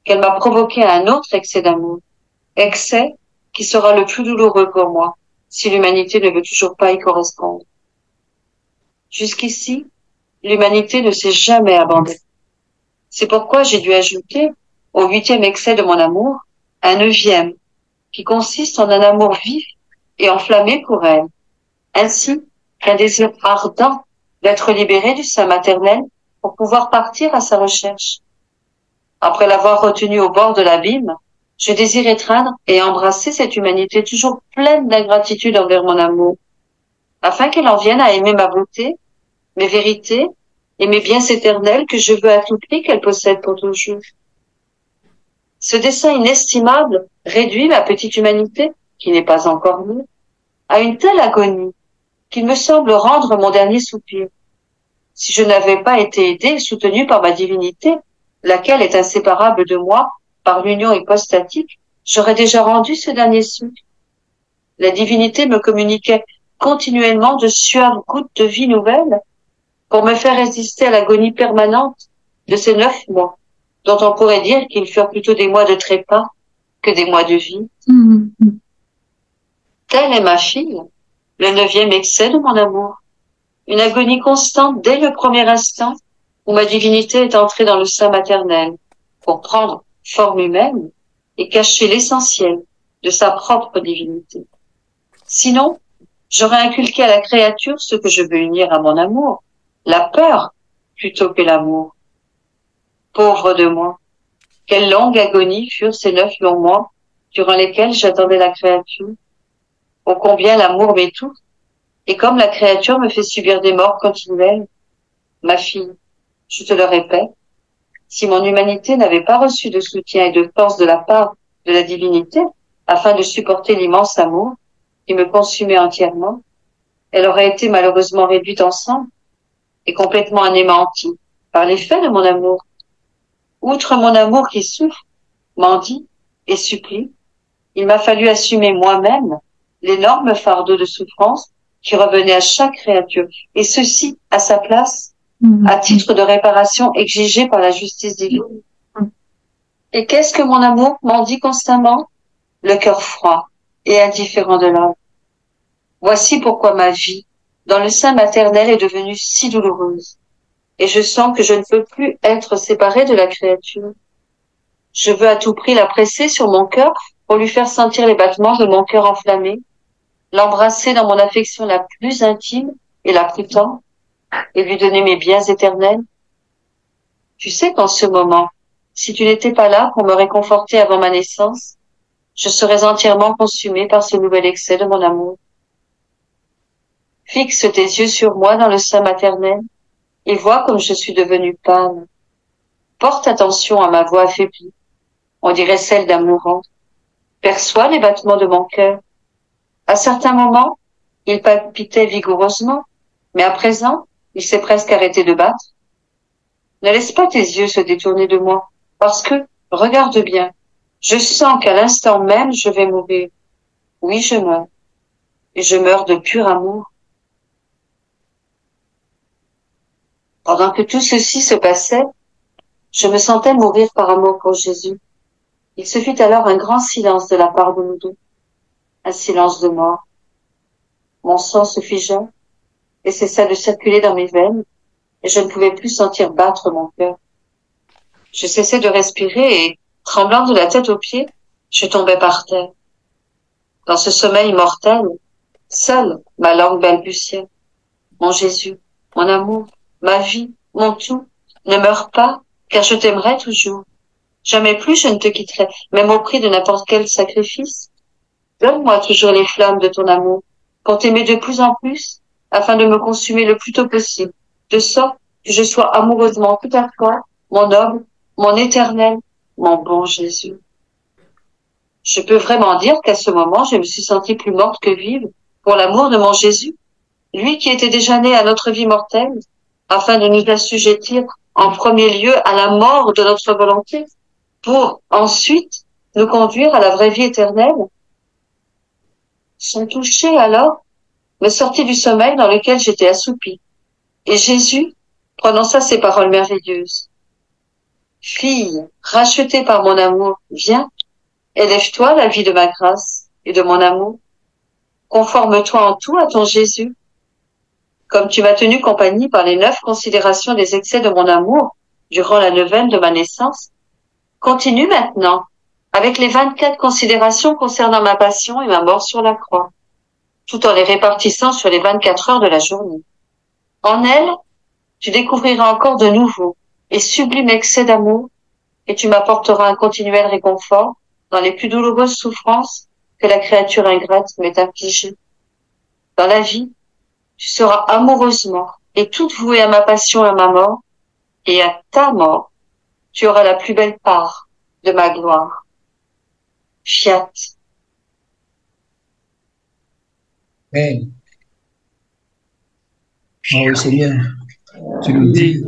qu'elle m'a provoqué à un autre excès d'amour, excès qui sera le plus douloureux pour moi, si l'humanité ne veut toujours pas y correspondre. Jusqu'ici, l'humanité ne s'est jamais abandonnée. C'est pourquoi j'ai dû ajouter au 8e excès de mon amour un 9e, qui consiste en un amour vif et enflammé pour elle, ainsi qu'un désir ardent d'être libéré du sein maternel pour pouvoir partir à sa recherche. Après l'avoir retenue au bord de l'abîme, je désire étreindre et embrasser cette humanité toujours pleine d'ingratitude envers mon amour, afin qu'elle en vienne à aimer ma beauté, mes vérités et mes biens éternels que je veux à tout prix qu'elle possède pour toujours. Ce dessein inestimable réduit ma petite humanité, qui n'est pas encore née, à une telle agonie qu'il me semble rendre mon dernier soupir. Si je n'avais pas été aidée et soutenue par ma divinité, laquelle est inséparable de moi par l'union hypostatique, j'aurais déjà rendu ce dernier souffle. La divinité me communiquait continuellement de suaves gouttes de vie nouvelle pour me faire résister à l'agonie permanente de ces 9 mois dont on pourrait dire qu'ils furent plutôt des mois de trépas que des mois de vie. Telle est ma fille, le 9e excès de mon amour. Une agonie constante dès le premier instant où ma divinité est entrée dans le sein maternel pour prendre forme humaine et cacher l'essentiel de sa propre divinité. Sinon, j'aurais inculqué à la créature ce que je veux unir à mon amour, la peur plutôt que l'amour. Pauvre de moi, quelle longue agonie furent ces 9 longs mois durant lesquels j'attendais la créature. Ô combien l'amour m'étouffe, et comme la créature me fait subir des morts continuelles. Ma fille, je te le répète, si mon humanité n'avait pas reçu de soutien et de force de la part de la divinité, afin de supporter l'immense amour qui me consumait entièrement, elle aurait été malheureusement réduite en sang et complètement anéantie par l'effet de mon amour. Outre mon amour qui souffre, mendie et supplie, il m'a fallu assumer moi-même l'énorme fardeau de souffrance qui revenait à chaque créature, et ceci à sa place, à titre de réparation exigée par la justice divine. Et qu'est-ce que mon amour m'en dit constamment? Le cœur froid et indifférent de l'homme. Voici pourquoi ma vie, dans le sein maternel, est devenue si douloureuse, et je sens que je ne peux plus être séparée de la créature. Je veux à tout prix la presser sur mon cœur pour lui faire sentir les battements de mon cœur enflammé, l'embrasser dans mon affection la plus intime et la plus tendre, et lui donner mes biens éternels. Tu sais qu'en ce moment, si tu n'étais pas là pour me réconforter avant ma naissance, je serais entièrement consumée par ce nouvel excès de mon amour. Fixe tes yeux sur moi dans le sein maternel et vois comme je suis devenue pâle. Porte attention à ma voix affaiblie, on dirait celle d'un mourant. Perçois les battements de mon cœur. À certains moments, il palpitait vigoureusement, mais à présent, il s'est presque arrêté de battre. Ne laisse pas tes yeux se détourner de moi, parce que, regarde bien, je sens qu'à l'instant même, je vais mourir. Oui, je meurs. Et je meurs de pur amour. Pendant que tout ceci se passait, je me sentais mourir par amour pour Jésus. Il se fit alors un grand silence de la part de nous deux. Un silence de mort. Mon sang se figea et cessa de circuler dans mes veines, et je ne pouvais plus sentir battre mon cœur. Je cessais de respirer et, tremblant de la tête aux pieds, je tombais par terre. Dans ce sommeil mortel, seule ma langue balbutiait. Mon Jésus, mon amour, ma vie, mon tout, ne meurs pas, car je t'aimerai toujours. Jamais plus je ne te quitterai, même au prix de n'importe quel sacrifice. Donne-moi toujours les flammes de ton amour, pour t'aimer de plus en plus, afin de me consumer le plus tôt possible, de sorte que je sois amoureusement tout à toi, mon noble, mon éternel, mon bon Jésus. Je peux vraiment dire qu'à ce moment, je me suis sentie plus morte que vive pour l'amour de mon Jésus, lui qui était déjà né à notre vie mortelle, afin de nous assujettir en premier lieu à la mort de notre volonté, pour ensuite nous conduire à la vraie vie éternelle. Son toucher alors me sortit du sommeil dans lequel j'étais assoupie, et Jésus prononça ces paroles merveilleuses. Fille, rachetée par mon amour, viens, élève-toi la vie de ma grâce et de mon amour. Conforme-toi en tout à ton Jésus. Comme tu m'as tenu compagnie par les 9 considérations des excès de mon amour durant la neuvaine de ma naissance, continue maintenant avec les 24 considérations concernant ma passion et ma mort sur la croix, tout en les répartissant sur les 24 heures de la journée. En elles, tu découvriras encore de nouveaux et sublimes excès d'amour, et tu m'apporteras un continuel réconfort dans les plus douloureuses souffrances que la créature ingrate m'est infligée. Dans la vie, tu seras amoureusement et toute vouée à ma passion et à ma mort, et à ta mort, tu auras la plus belle part de ma gloire. Fiat. Amen. Oh Seigneur, tu nous dis,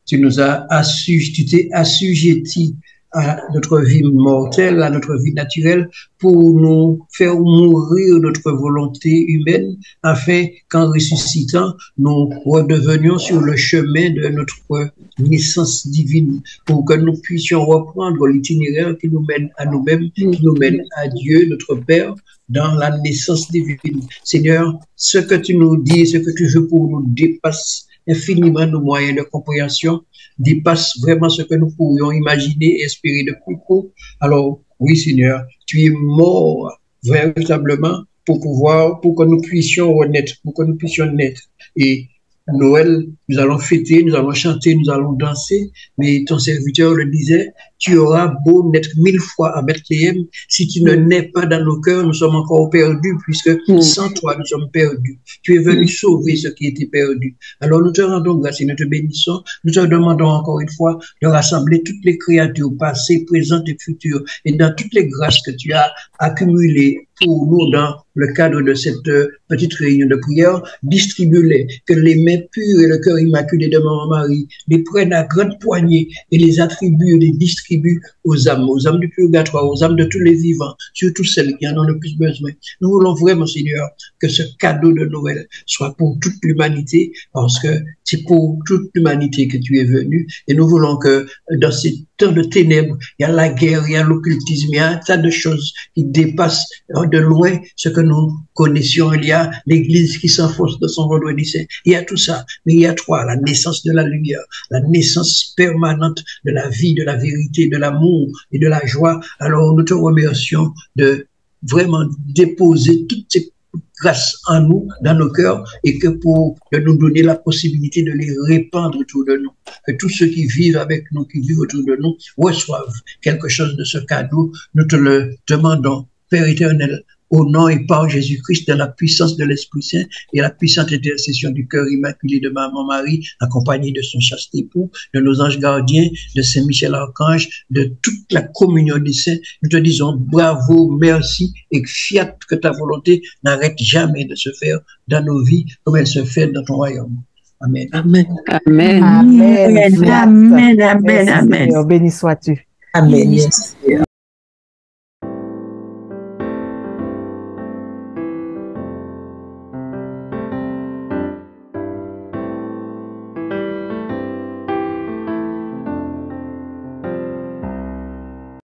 tu nous as tu t'es assujetti à notre vie mortelle, à notre vie naturelle, pour nous faire mourir notre volonté humaine, afin qu'en ressuscitant, nous redevenions sur le chemin de notre naissance divine, pour que nous puissions reprendre l'itinéraire qui nous mène à nous-mêmes, qui nous mène à Dieu, notre Père, dans la naissance divine. Seigneur, ce que tu nous dis, ce que tu veux pour nous dépasse infiniment nos moyens de compréhension, dépasse vraiment ce que nous pourrions imaginer et espérer de plus court. Alors, oui, Seigneur, tu es mort véritablement pour que nous puissions renaître, pour que nous puissions naître. Et Noël, nous allons fêter, nous allons chanter, nous allons danser, mais ton serviteur le disait, tu auras beau naître 1000 fois à Bethléem, si tu ne nais pas dans nos cœurs, nous sommes encore perdus, puisque sans toi, nous sommes perdus. Tu es venu sauver ce qui était perdu. Alors nous te rendons grâce et nous te bénissons. Nous te demandons encore une fois de rassembler toutes les créatures passées, présentes et futures, et dans toutes les grâces que tu as accumulées pour nous dans le cadre de cette petite réunion de prière, distribue-les, que les mains pures et le cœur immaculé de Maman Marie les prennent à grande poignée et les attribuent, les distribuent aux âmes du purgatoire, aux âmes de tous les vivants, surtout celles qui en ont le plus besoin. Nous voulons vraiment, Seigneur, que ce cadeau de Noël soit pour toute l'humanité, parce que c'est pour toute l'humanité que tu es venu, et nous voulons que dans ces temps de ténèbres, il y a la guerre, il y a l'occultisme, il y a un tas de choses qui dépassent de loin ce que nous connaissions. Il y a l'Église qui s'enfonce dans son vendredi saint. Il y a tout ça, mais il y a toi, la naissance de la lumière, la naissance permanente de la vie, de la vérité, de l'amour et de la joie. Alors nous te remercions de vraiment déposer toutes ces grâces en nous, dans nos cœurs, et que pour nous donner la possibilité de les répandre autour de nous. Que tous ceux qui vivent avec nous, qui vivent autour de nous, reçoivent quelque chose de ce cadeau. Nous te le demandons, Père éternel, au nom et par Jésus-Christ, dans la puissance de l'Esprit Saint et la puissante intercession du cœur immaculé de Maman Marie, accompagnée de son chaste époux, de nos anges gardiens, de Saint Michel Archange, de toute la communion des saints, nous te disons bravo, merci et fiat que ta volonté n'arrête jamais de se faire dans nos vies comme elle se fait dans ton royaume. Amen. Amen. Amen. Amen. Amen. Amen. Béni sois-tu. Amen. Yes.